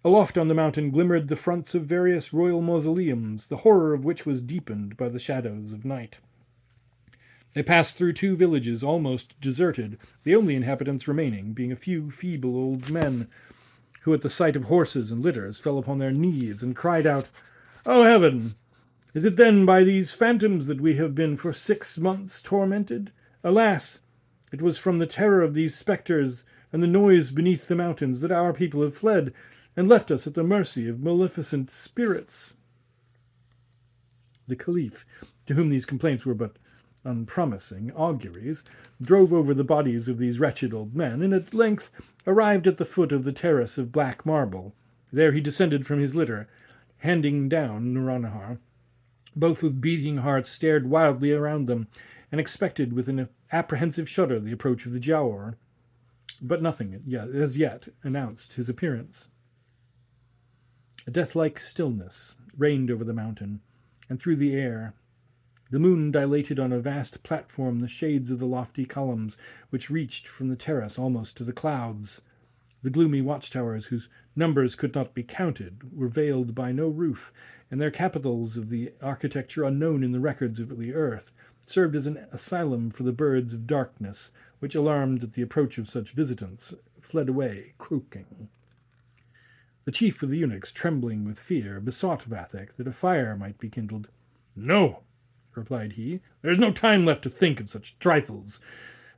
Aloft on the mountain glimmered the fronts of various royal mausoleums, the horror of which was deepened by the shadows of night. They passed through 2 villages almost deserted, the only inhabitants remaining being a few feeble old men, who at the sight of horses and litters fell upon their knees and cried out, "O heaven! Is it then by these phantoms that we have been for 6 months tormented? Alas! It was from the terror of these spectres and the noise beneath the mountains that our people have fled and left us at the mercy of maleficent spirits. The Caliph, to whom these complaints were but unpromising auguries, drove over the bodies of these wretched old men, and at length arrived at the foot of the terrace of black marble. There he descended from his litter, handing down Nouronihar. Both with beating hearts stared wildly around them, and expected with an apprehensive shudder the approach of the Giaour. But nothing as yet announced his appearance. A death-like stillness reigned over the mountain, and through the air. The moon dilated on a vast platform the shades of the lofty columns which reached from the terrace almost to the clouds. The gloomy watchtowers, whose numbers could not be counted, were veiled by no roof, and their capitals of the architecture unknown in the records of the earth served as an asylum for the birds of darkness, which, alarmed at the approach of such visitants, fled away croaking. The chief of the eunuchs, trembling with fear, besought Vathek that a fire might be kindled. "No," replied he, "there is no time left to think of such trifles.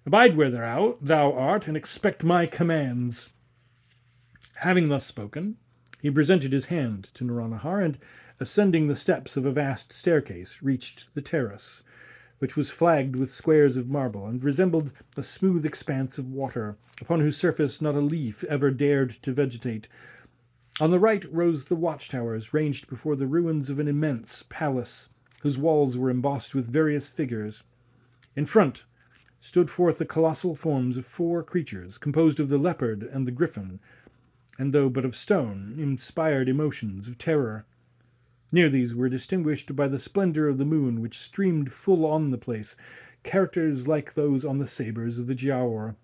Abide where thou art, and expect my commands." Having thus spoken, he presented his hand to Nouronihar, and, ascending the steps of a vast staircase, reached the terrace, which was flagged with squares of marble, and resembled a smooth expanse of water, upon whose surface not a leaf ever dared to vegetate. On the right rose the watchtowers, ranged before the ruins of an immense palace, whose walls were embossed with various figures. In front stood forth the colossal forms of 4 creatures, composed of the leopard and the griffin, and though but of stone, inspired emotions of terror. Near these were distinguished by the splendor of the moon, which streamed full on the place, characters like those on the sabres of the Giaour,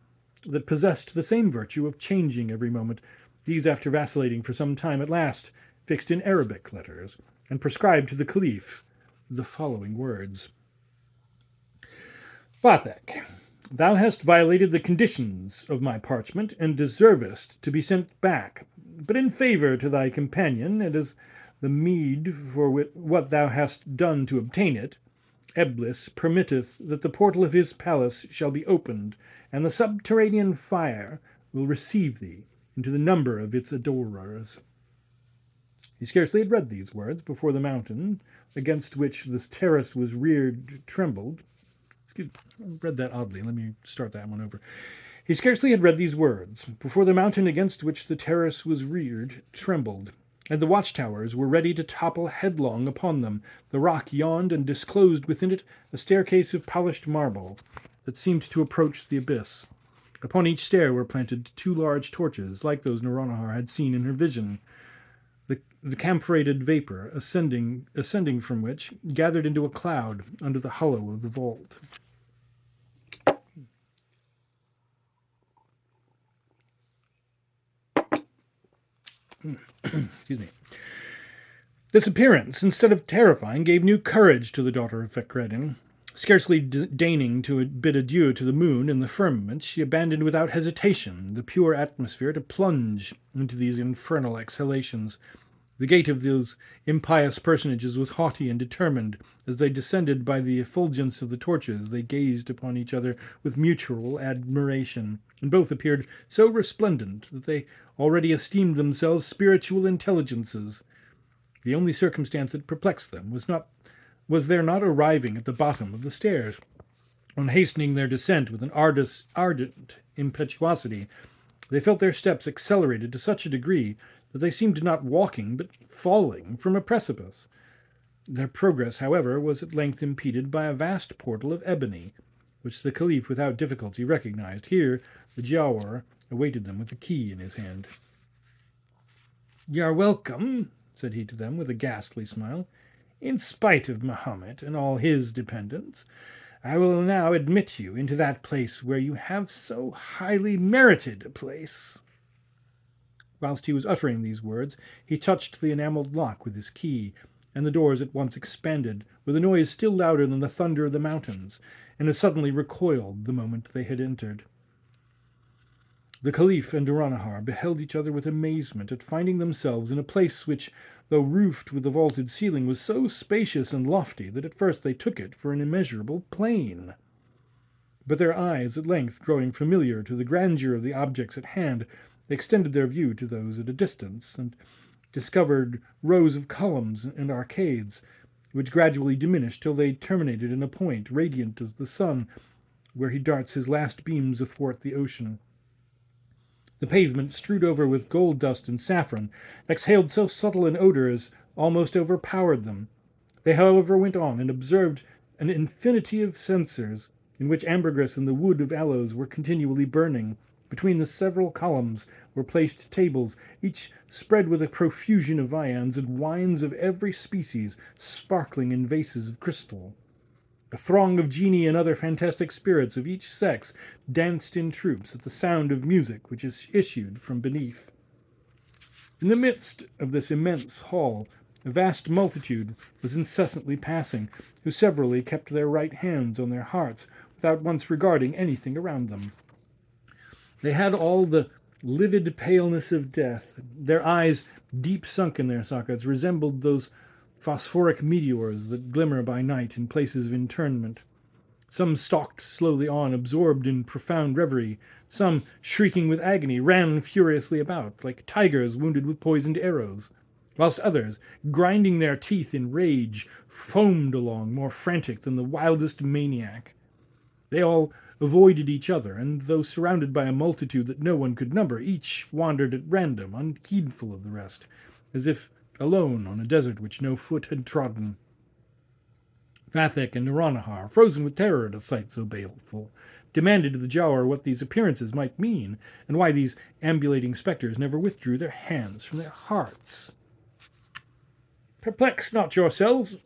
that possessed the same virtue of changing every moment. These, after vacillating for some time, at last fixed in Arabic letters, and prescribed to the Caliph the following words: Vathek, thou hast violated the conditions of my parchment, and deservest to be sent back. But in favour to thy companion, and as the meed for what thou hast done to obtain it, Eblis permitteth that the portal of his palace shall be opened, and the subterranean fire will receive thee into the number of its adorers. He scarcely had read these words before the mountain against which this terrace was reared trembled. I read that oddly. Let me start that one over. He scarcely had read these words before the mountain against which the terrace was reared trembled, and the watchtowers were ready to topple headlong upon them. The rock yawned and disclosed within it a staircase of polished marble that seemed to approach the abyss. Upon each stair were planted 2 large torches, like those Nouronihar had seen in her vision. The camphorated vapor, ascending from which, gathered into a cloud under the hollow of the vault. Excuse me. This appearance, instead of terrifying, gave new courage to the daughter of Fakreddin. Scarcely deigning to bid adieu to the moon and the firmament, she abandoned without hesitation the pure atmosphere to plunge into these infernal exhalations. The gait of those impious personages was haughty and determined. As they descended by the effulgence of the torches, they gazed upon each other with mutual admiration, and both appeared so resplendent that they already esteemed themselves spiritual intelligences. The only circumstance that perplexed them was their not arriving at the bottom of the stairs. On hastening their descent with an ardent impetuosity, they felt their steps accelerated to such a degree that they seemed not walking but falling from a precipice. Their progress, however, was at length impeded by a vast portal of ebony, which the Caliph without difficulty recognized. Here the Giaour awaited them with the key in his hand. "You are welcome," said he to them with a ghastly smile. "In spite of Mahomet and all his dependents, I will now admit you into that place where you have so highly merited a place." Whilst he was uttering these words, he touched the enamelled lock with his key, and the doors at once expanded, with a noise still louder than the thunder of the mountains, and as suddenly recoiled the moment they had entered. The Caliph and Nouronihar beheld each other with amazement at finding themselves in a place which, though roofed with a vaulted ceiling, was so spacious and lofty that at first they took it for an immeasurable plain. But their eyes, at length growing familiar to the grandeur of the objects at hand, extended their view to those at a distance, and discovered rows of columns and arcades, which gradually diminished till they terminated in a point radiant as the sun, where he darts his last beams athwart the ocean. The pavement, strewed over with gold dust and saffron, exhaled so subtle an odour as almost overpowered them. They, however, went on and observed an infinity of censers, in which ambergris and the wood of aloes were continually burning. Between the several columns were placed tables, each spread with a profusion of viands and wines of every species, sparkling in vases of crystal. A throng of genii and other fantastic spirits of each sex danced in troops at the sound of music which issued from beneath. In the midst of this immense hall, a vast multitude was incessantly passing, who severally kept their right hands on their hearts, without once regarding anything around them. They had all the livid paleness of death. Their eyes, deep sunk in their sockets, resembled those phosphoric meteors that glimmer by night in places of interment. Some stalked slowly on, absorbed in profound reverie. Some, shrieking with agony, ran furiously about, like tigers wounded with poisoned arrows, whilst others, grinding their teeth in rage, foamed along, more frantic than the wildest maniac. They all avoided each other, and though surrounded by a multitude that no one could number, each wandered at random, unheedful of the rest, as if alone on a desert which no foot had trodden. Vathek and Naranahar, frozen with terror at a sight so baleful, demanded of the Giaour what these appearances might mean, and why these ambulating spectres never withdrew their hands from their hearts. "Perplex not yourselves,"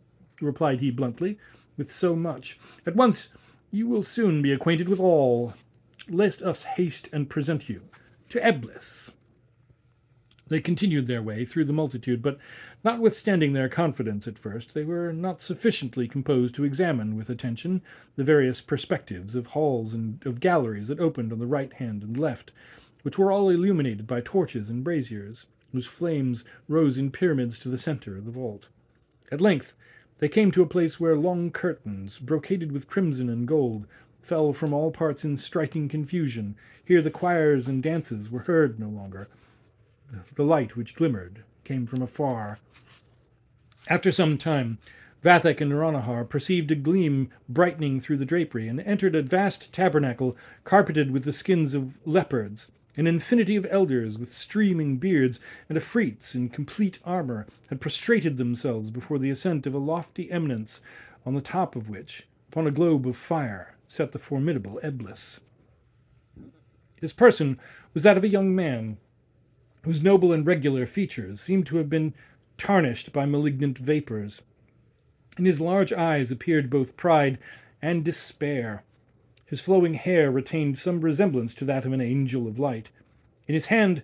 replied he bluntly, "with so much. At once you will soon be acquainted with all. Let us haste and present you to Eblis." They continued their way through the multitude, but notwithstanding their confidence at first, they were not sufficiently composed to examine with attention the various perspectives of halls and of galleries that opened on the right hand and left, which were all illuminated by torches and braziers, whose flames rose in pyramids to the centre of the vault. At length they came to a place where long curtains, brocaded with crimson and gold, fell from all parts in striking confusion. Here the choirs and dances were heard no longer. The light which glimmered came from afar. After some time, Vathek and Naranahar perceived a gleam brightening through the drapery, and entered a vast tabernacle carpeted with the skins of leopards. An infinity of elders with streaming beards and afrits in complete armour had prostrated themselves before the ascent of a lofty eminence, on the top of which, upon a globe of fire, sat the formidable Eblis. His person was that of a young man, whose noble and regular features seemed to have been tarnished by malignant vapours. In his large eyes appeared both pride and despair. His flowing hair retained some resemblance to that of an angel of light. In his hand,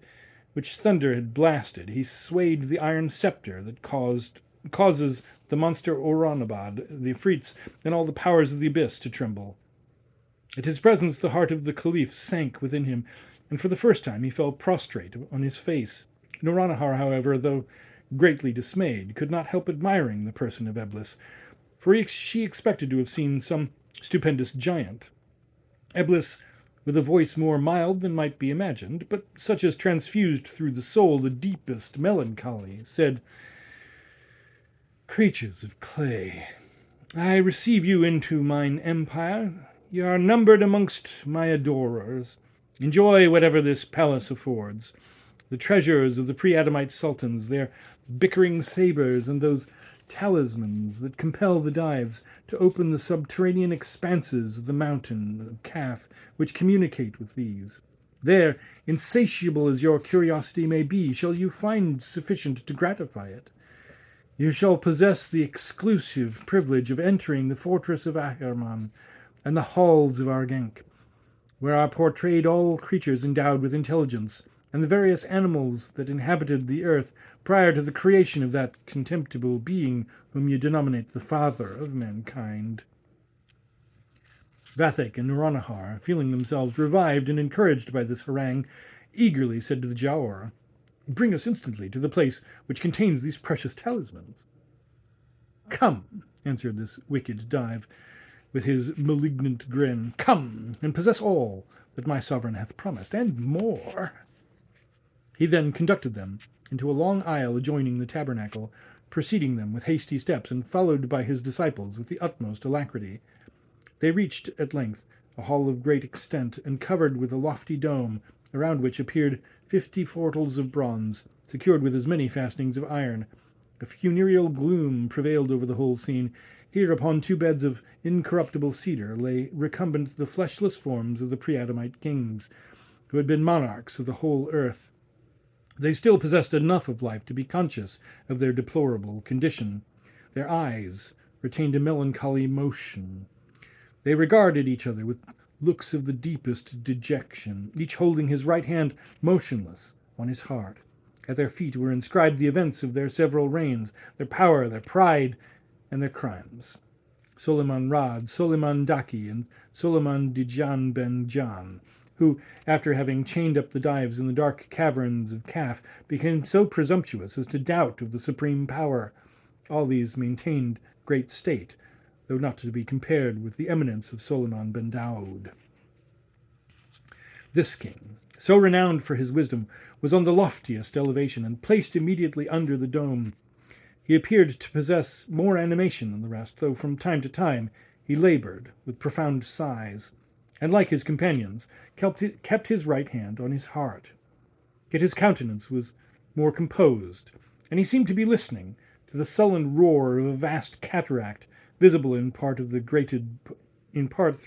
which thunder had blasted, he swayed the iron sceptre that causes the monster Oranabad, the Afrits, and all the powers of the abyss to tremble. At his presence the heart of the Caliph sank within him, and for the first time he fell prostrate on his face. Naranahar, however, though greatly dismayed, could not help admiring the person of Eblis, for she expected to have seen some stupendous giant. Eblis, with a voice more mild than might be imagined, but such as transfused through the soul the deepest melancholy, said, "Creatures of clay, I receive you into mine empire. You are numbered amongst my adorers. Enjoy whatever this palace affords. The treasures of the pre-Adamite sultans, their bickering sabres, and those talismans that compel the dives to open the subterranean expanses of the mountain of Kaf, which communicate with these. There, insatiable as your curiosity may be, shall you find sufficient to gratify it. You shall possess the exclusive privilege of entering the fortress of Ahriman and the halls of Argank, where are portrayed all creatures endowed with intelligence, and the various animals that inhabited the earth prior to the creation of that contemptible being whom you denominate the father of mankind." Vathek and Naranahar, feeling themselves revived and encouraged by this harangue, eagerly said to the Giaour, "Bring us instantly to the place which contains these precious talismans." "Come," answered this wicked Dive, with his malignant grin. "Come, and possess all that my sovereign hath promised, and more." He then conducted them into a long aisle adjoining the tabernacle, preceding them with hasty steps, and followed by his disciples with the utmost alacrity. They reached, at length, a hall of great extent, and covered with a lofty dome, around which appeared 50 portals of bronze, secured with as many fastenings of iron. A funereal gloom prevailed over the whole scene. Here, upon 2 beds of incorruptible cedar, lay recumbent the fleshless forms of the pre-Adamite kings, who had been monarchs of the whole earth. They still possessed enough of life to be conscious of their deplorable condition. Their eyes retained a melancholy motion. They regarded each other with looks of the deepest dejection, each holding his right hand motionless on his heart. At their feet were inscribed the events of their several reigns, their power, their pride, and their crimes. Soliman Rad, Soliman Daki, and Soliman Dijan ben Jan, who, after having chained up the Dives in the dark caverns of Kaf, became so presumptuous as to doubt of the supreme power. All these maintained great state, though not to be compared with the eminence of Soliman ben Daoud. This king, so renowned for his wisdom, was on the loftiest elevation, and placed immediately under the dome. He appeared to possess more animation than the rest, though from time to time he labored with profound sighs, and, like his companions, kept his right hand on his heart. Yet his countenance was more composed, and he seemed to be listening to the sullen roar of a vast cataract, visible in part through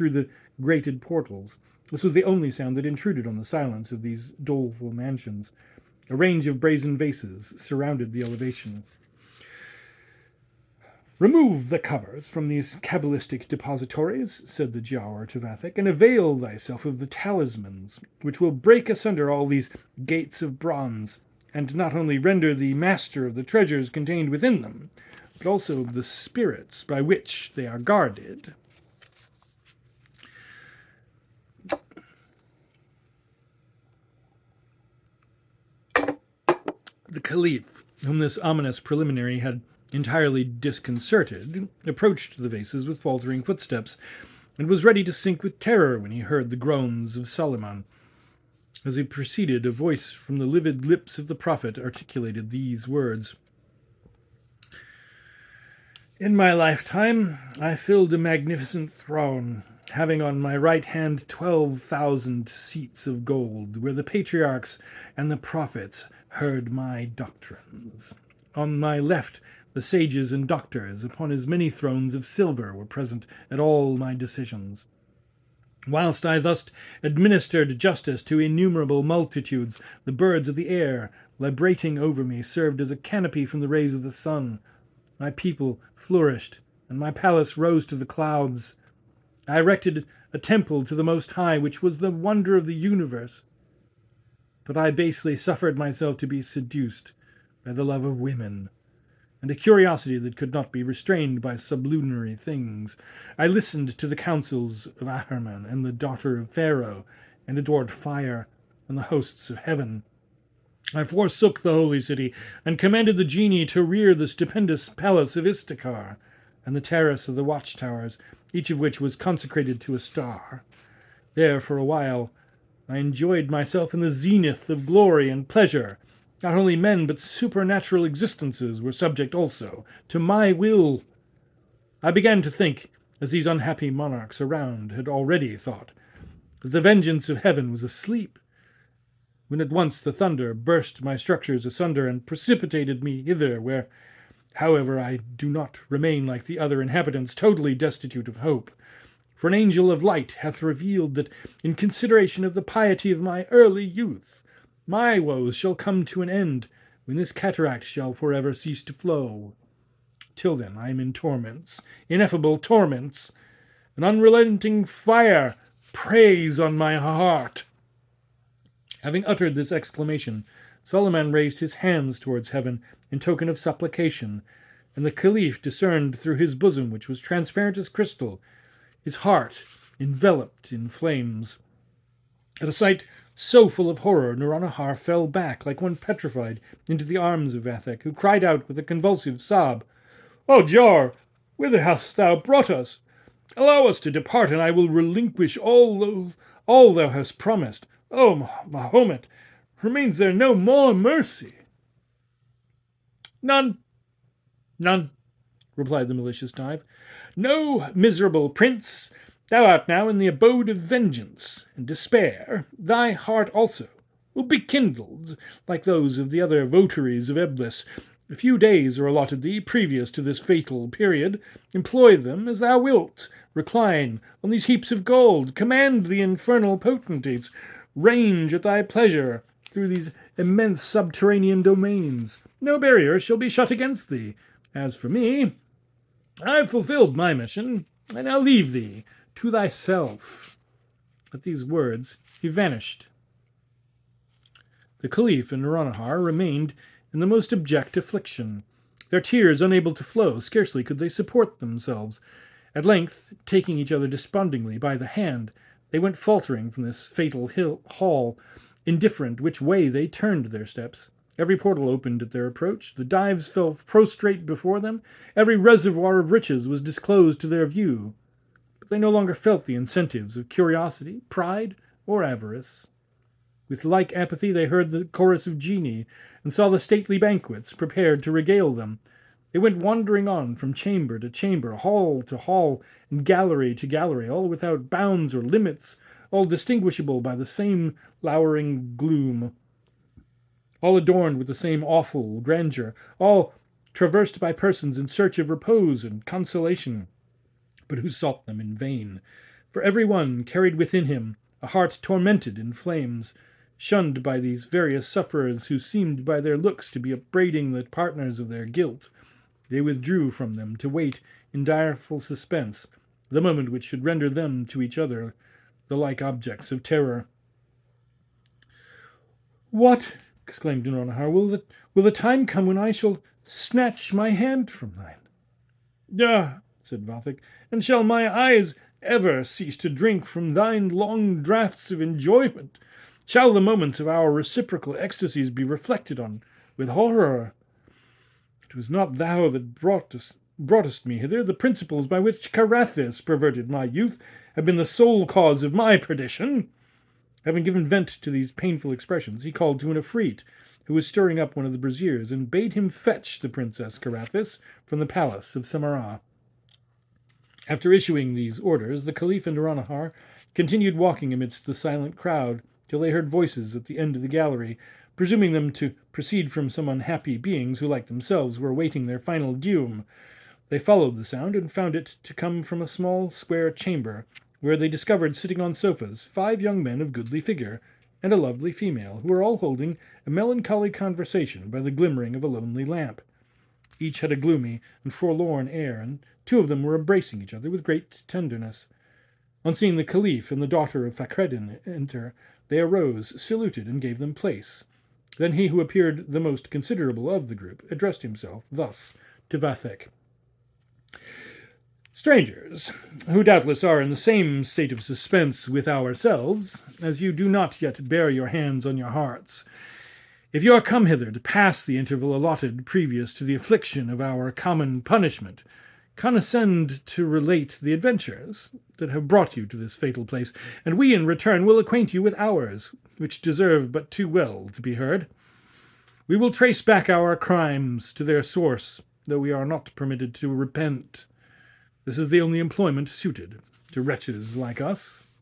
the grated portals. This was the only sound that intruded on the silence of these doleful mansions. A range of brazen vases surrounded the elevation. "Remove the covers from these cabalistic depositories," said the Giaour to Vathek, "and avail thyself of the talismans, which will break asunder all these gates of bronze, and not only render thee master of the treasures contained within them, but also of the spirits by which they are guarded." The Caliph, whom this ominous preliminary had entirely disconcerted, approached the vases with faltering footsteps, and was ready to sink with terror when he heard the groans of Soliman. As he proceeded, a voice from the livid lips of the prophet articulated these words: "In my lifetime I filled a magnificent throne, having on my right hand 12,000 seats of gold, where the patriarchs and the prophets heard my doctrines. On my left the sages and doctors upon as many thrones of silver were present at all my decisions. Whilst I thus administered justice to innumerable multitudes, the birds of the air, librating over me, served as a canopy from the rays of the sun. My people flourished, and my palace rose to the clouds. I erected a temple to the Most High, which was the wonder of the universe. But I basely suffered myself to be seduced by the love of women, and a curiosity that could not be restrained by sublunary things. I listened to the counsels of Ahriman and the daughter of Pharaoh, and adored fire and the hosts of heaven. I forsook the holy city, and commanded the genii to rear the stupendous palace of Istakar, and the terrace of the watchtowers, each of which was consecrated to a star. There, for a while, I enjoyed myself in the zenith of glory and pleasure. Not only men, but supernatural existences were subject also to my will. I began to think, as these unhappy monarchs around had already thought, that the vengeance of heaven was asleep, when at once the thunder burst my structures asunder and precipitated me hither, where, however, I do not remain like the other inhabitants, totally destitute of hope. For an angel of light hath revealed that, in consideration of the piety of my early youth, my woes shall come to an end, when this cataract shall forever cease to flow. Till then I am in torments, ineffable torments. An unrelenting fire preys on my heart." Having uttered this exclamation, Soliman raised his hands towards heaven in token of supplication, and the Caliph discerned through his bosom, which was transparent as crystal, his heart enveloped in flames. At a sight so full of horror, Nouronihar fell back like one petrified into the arms of Vathek, who cried out with a convulsive sob, "O Giaour, whither hast thou brought us? Allow us to depart, and I will relinquish all thou hast promised. O Mahomet, remains there no more mercy?" "None, none," replied the malicious Dive. "No, miserable prince, thou art now in the abode of vengeance and despair. Thy heart also will be kindled like those of the other votaries of Eblis. A few days are allotted thee previous to this fatal period. Employ them as thou wilt. Recline on these heaps of gold. Command the infernal potentates. Range at thy pleasure through these immense subterranean domains. No barrier shall be shut against thee. As for me, I have fulfilled my mission. I now leave thee to thyself." At these words he vanished. The Caliph and Nouronihar remained in the most abject affliction. Their tears unable to flow, scarcely could they support themselves. At length, taking each other despondingly by the hand, they went faltering from this fatal hall, indifferent which way they turned their steps. Every portal opened at their approach. The Dives fell prostrate before them. Every reservoir of riches was disclosed to their view. But they no longer felt the incentives of curiosity, pride, or avarice. With like apathy they heard the chorus of genii, and saw the stately banquets prepared to regale them. They went wandering on from chamber to chamber, hall to hall, and gallery to gallery, all without bounds or limits, all distinguishable by the same lowering gloom, all adorned with the same awful grandeur, all traversed by persons in search of repose and consolation, but who sought them in vain. For every one carried within him a heart tormented in flames. Shunned by these various sufferers, who seemed by their looks to be upbraiding the partners of their guilt, they withdrew from them to wait in direful suspense the moment which should render them to each other the like objects of terror. "What!" exclaimed Nouronihar, will the time come when I shall snatch my hand from thine?" "Ah," said Vathek, "and shall my eyes ever cease to drink from thine long draughts of enjoyment? Shall the moments of our reciprocal ecstasies be reflected on with horror? It was not thou that broughtest me hither. The principles by which Carathis perverted my youth have been the sole cause of my perdition." Having given vent to these painful expressions, he called to an Efreet, who was stirring up one of the braziers, and bade him fetch the Princess Carathis from the palace of Samarah. After issuing these orders, the Caliph and Nouronihar continued walking amidst the silent crowd, till they heard voices at the end of the gallery, presuming them to proceed from some unhappy beings who, like themselves, were awaiting their final doom. They followed the sound, and found it to come from a small square chamber, where they discovered sitting on sofas 5 young men of goodly figure, and a lovely female, who were all holding a melancholy conversation by the glimmering of a lonely lamp. Each had a gloomy and forlorn air, and 2 of them were embracing each other with great tenderness. On seeing the Caliph and the daughter of Fakreddin enter, they arose, saluted, and gave them place. Then he who appeared the most considerable of the group addressed himself thus to Vathek: "Strangers, who doubtless are in the same state of suspense with ourselves, as you do not yet bear your hands on your hearts, if you are come hither to pass the interval allotted previous to the affliction of our common punishment, condescend to relate the adventures that have brought you to this fatal place, and we in return will acquaint you with ours, which deserve but too well to be heard. We will trace back our crimes to their source, though we are not permitted to repent. This is the only employment suited to wretches like us."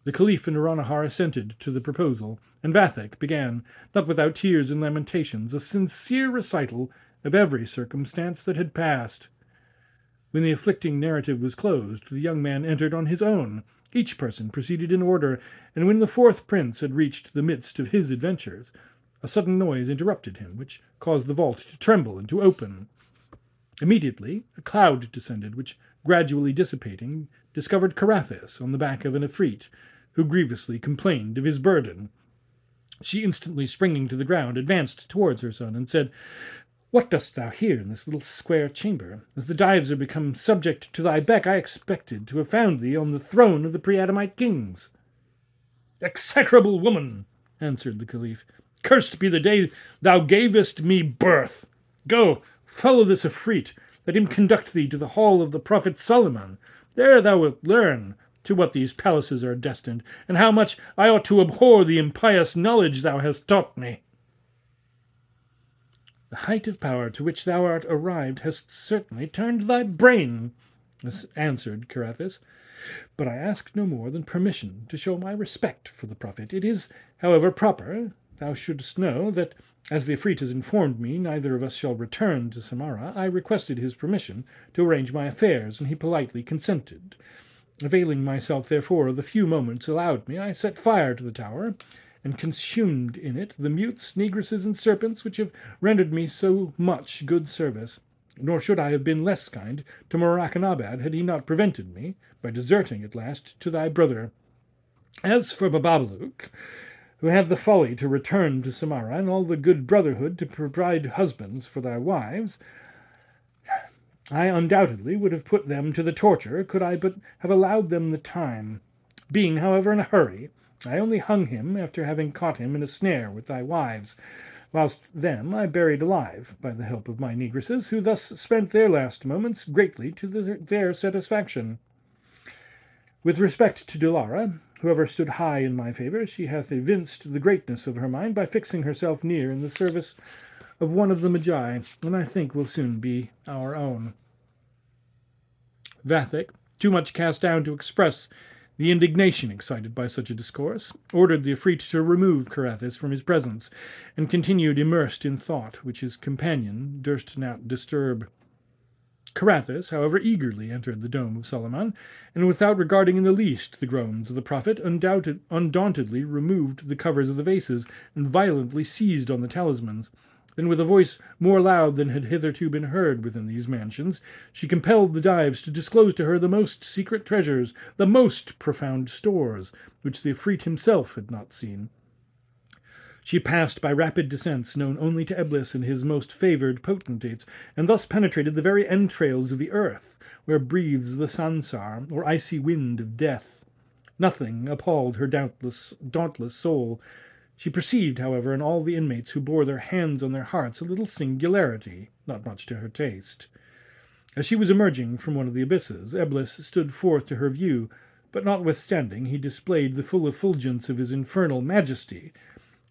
The Caliph and Nouronihar assented to the proposal, and Vathek began, not without tears and lamentations, a sincere recital of every circumstance that had passed. When the afflicting narrative was closed, the young man entered on his own. Each person proceeded in order, and when the 4th prince had reached the midst of his adventures, a sudden noise interrupted him, which caused the vault to tremble and to open. Immediately a cloud descended, which, gradually dissipating, discovered Carathis on the back of an Efreet, who grievously complained of his burden. She, instantly springing to the ground, advanced towards her son, and said, "What dost thou here in this little square chamber? As the Dives are become subject to thy beck, I expected to have found thee on the throne of the pre-Adamite kings." "Execrable woman," answered the Caliph, "cursed be the day thou gavest me birth. Go, follow this Efreet, Let him conduct thee to the hall of the prophet Solomon. There thou wilt learn to what these palaces are destined, and how much I ought to abhor the impious knowledge thou hast taught me." "The height of power to which thou art arrived has certainly turned thy brain," answered Carathis, "but I ask no more than permission to show my respect for the prophet. It is, however, proper thou shouldst know that, as the Ifrit has informed me neither of us shall return to Samarra, I requested his permission to arrange my affairs, and he politely consented. Availing myself, therefore, of the few moments allowed me, I set fire to the tower, and consumed in it the mutes, negresses, and serpents which have rendered me so much good service. Nor should I have been less kind to Murakanabad had he not prevented me, by deserting at last to thy brother. As for Bababaluk, who had the folly to return to Samarra, and all the good brotherhood to provide husbands for thy wives, I undoubtedly would have put them to the torture, could I but have allowed them the time. Being, however, in a hurry, I only hung him after having caught him in a snare with thy wives, whilst them I buried alive, by the help of my negresses, who thus spent their last moments greatly to their satisfaction. With respect to Dilara, who ever stood high in my favour, she hath evinced the greatness of her mind by fixing herself near in the service of one of the Magi, and I think will soon be our own." Vathek, too much cast down to express the indignation excited by such a discourse, ordered the Ifrit to remove Carathis from his presence, and continued immersed in thought which his companion durst not disturb. Carathis, however, eagerly entered the dome of Solomon, and without regarding in the least the groans of the prophet, undauntedly removed the covers of the vases, and violently seized on the talismans. Then, with a voice more loud than had hitherto been heard within these mansions, she compelled the Dives to disclose to her the most secret treasures, the most profound stores, which the Ifrit himself had not seen. She passed by rapid descents known only to Eblis and his most favoured potentates, and thus penetrated the very entrails of the earth, where breathes the Sansar, or icy wind of death. Nothing appalled her dauntless soul. She perceived, however, in all the inmates who bore their hands on their hearts a little singularity, not much to her taste. As she was emerging from one of the abysses, Eblis stood forth to her view, but notwithstanding he displayed the full effulgence of his infernal majesty,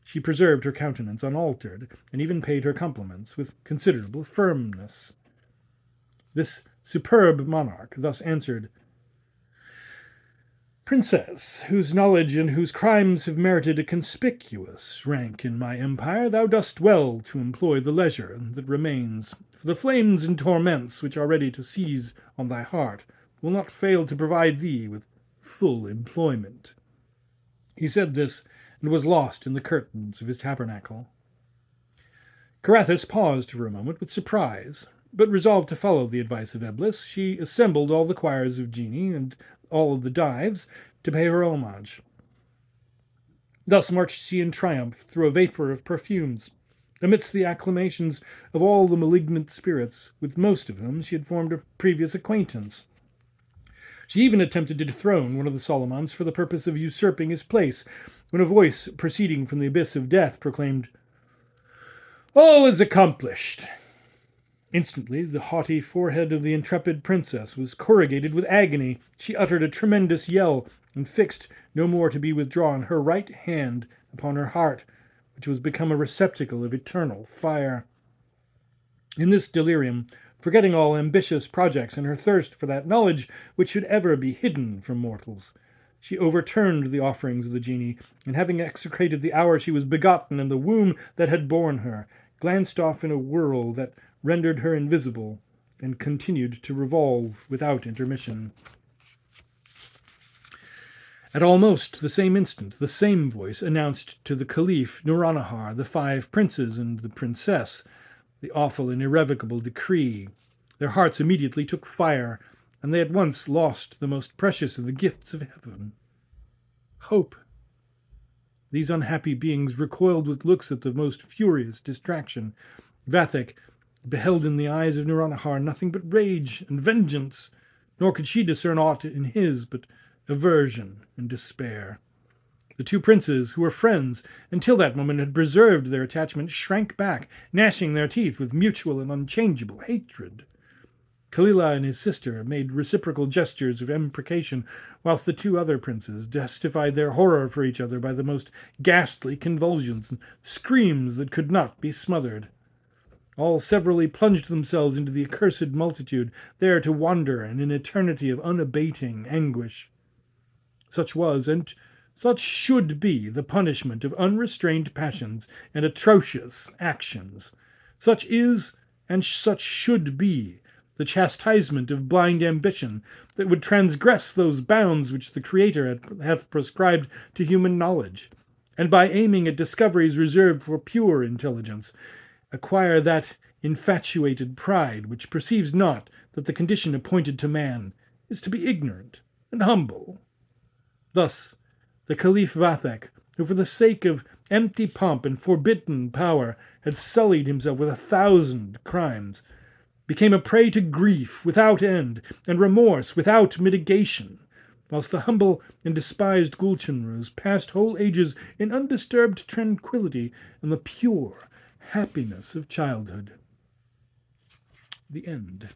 she preserved her countenance unaltered, and even paid her compliments with considerable firmness. This superb monarch thus answered: "Princess, whose knowledge and whose crimes have merited a conspicuous rank in my empire, thou dost well to employ the leisure that remains, for the flames and torments which are ready to seize on thy heart will not fail to provide thee with full employment." He said this, and was lost in the curtains of his tabernacle. Carathis paused for a moment with surprise, but resolved to follow the advice of Eblis, she assembled all the choirs of genii and all of the Dives to pay her homage. Thus marched she in triumph through a vapour of perfumes, amidst the acclamations of all the malignant spirits, with most of whom she had formed a previous acquaintance. She even attempted to dethrone one of the Solomons for the purpose of usurping his place, when a voice proceeding from the abyss of death proclaimed, "All is accomplished." Instantly the haughty forehead of the intrepid princess was corrugated with agony. She uttered a tremendous yell, and fixed, no more to be withdrawn, her right hand upon her heart, which was become a receptacle of eternal fire. In this delirium, forgetting all ambitious projects and her thirst for that knowledge which should ever be hidden from mortals, she overturned the offerings of the genii, and having execrated the hour she was begotten and the womb that had borne her, glanced off in a whirl that rendered her invisible, and continued to revolve without intermission. At almost the same instant the same voice announced to the Caliph Nuranahar, the 5 princes, and the princess the awful and irrevocable decree. Their hearts immediately took fire, and they at once lost the most precious of the gifts of heaven, hope. These unhappy beings recoiled with looks at the most furious distraction. Vathek beheld in the eyes of Nuranahar nothing but rage and vengeance, nor could she discern aught in his but aversion and despair. The 2 princes, who were friends, until that moment had preserved their attachment, shrank back, gnashing their teeth with mutual and unchangeable hatred. Kalila and his sister made reciprocal gestures of imprecation, whilst the two other princes testified their horror for each other by the most ghastly convulsions and screams that could not be smothered. All severally plunged themselves into the accursed multitude, there to wander in an eternity of unabating anguish. Such was, and such should be, the punishment of unrestrained passions and atrocious actions. Such is, and such should be, the chastisement of blind ambition that would transgress those bounds which the Creator hath prescribed to human knowledge, and by aiming at discoveries reserved for pure intelligence, acquire that infatuated pride which perceives not that the condition appointed to man is to be ignorant and humble. Thus the Caliph Vathek, who for the sake of empty pomp and forbidden power had sullied himself with 1,000 crimes, became a prey to grief without end and remorse without mitigation, whilst the humble and despised Gulchenrouz passed whole ages in undisturbed tranquillity and the pure happiness of childhood. The End.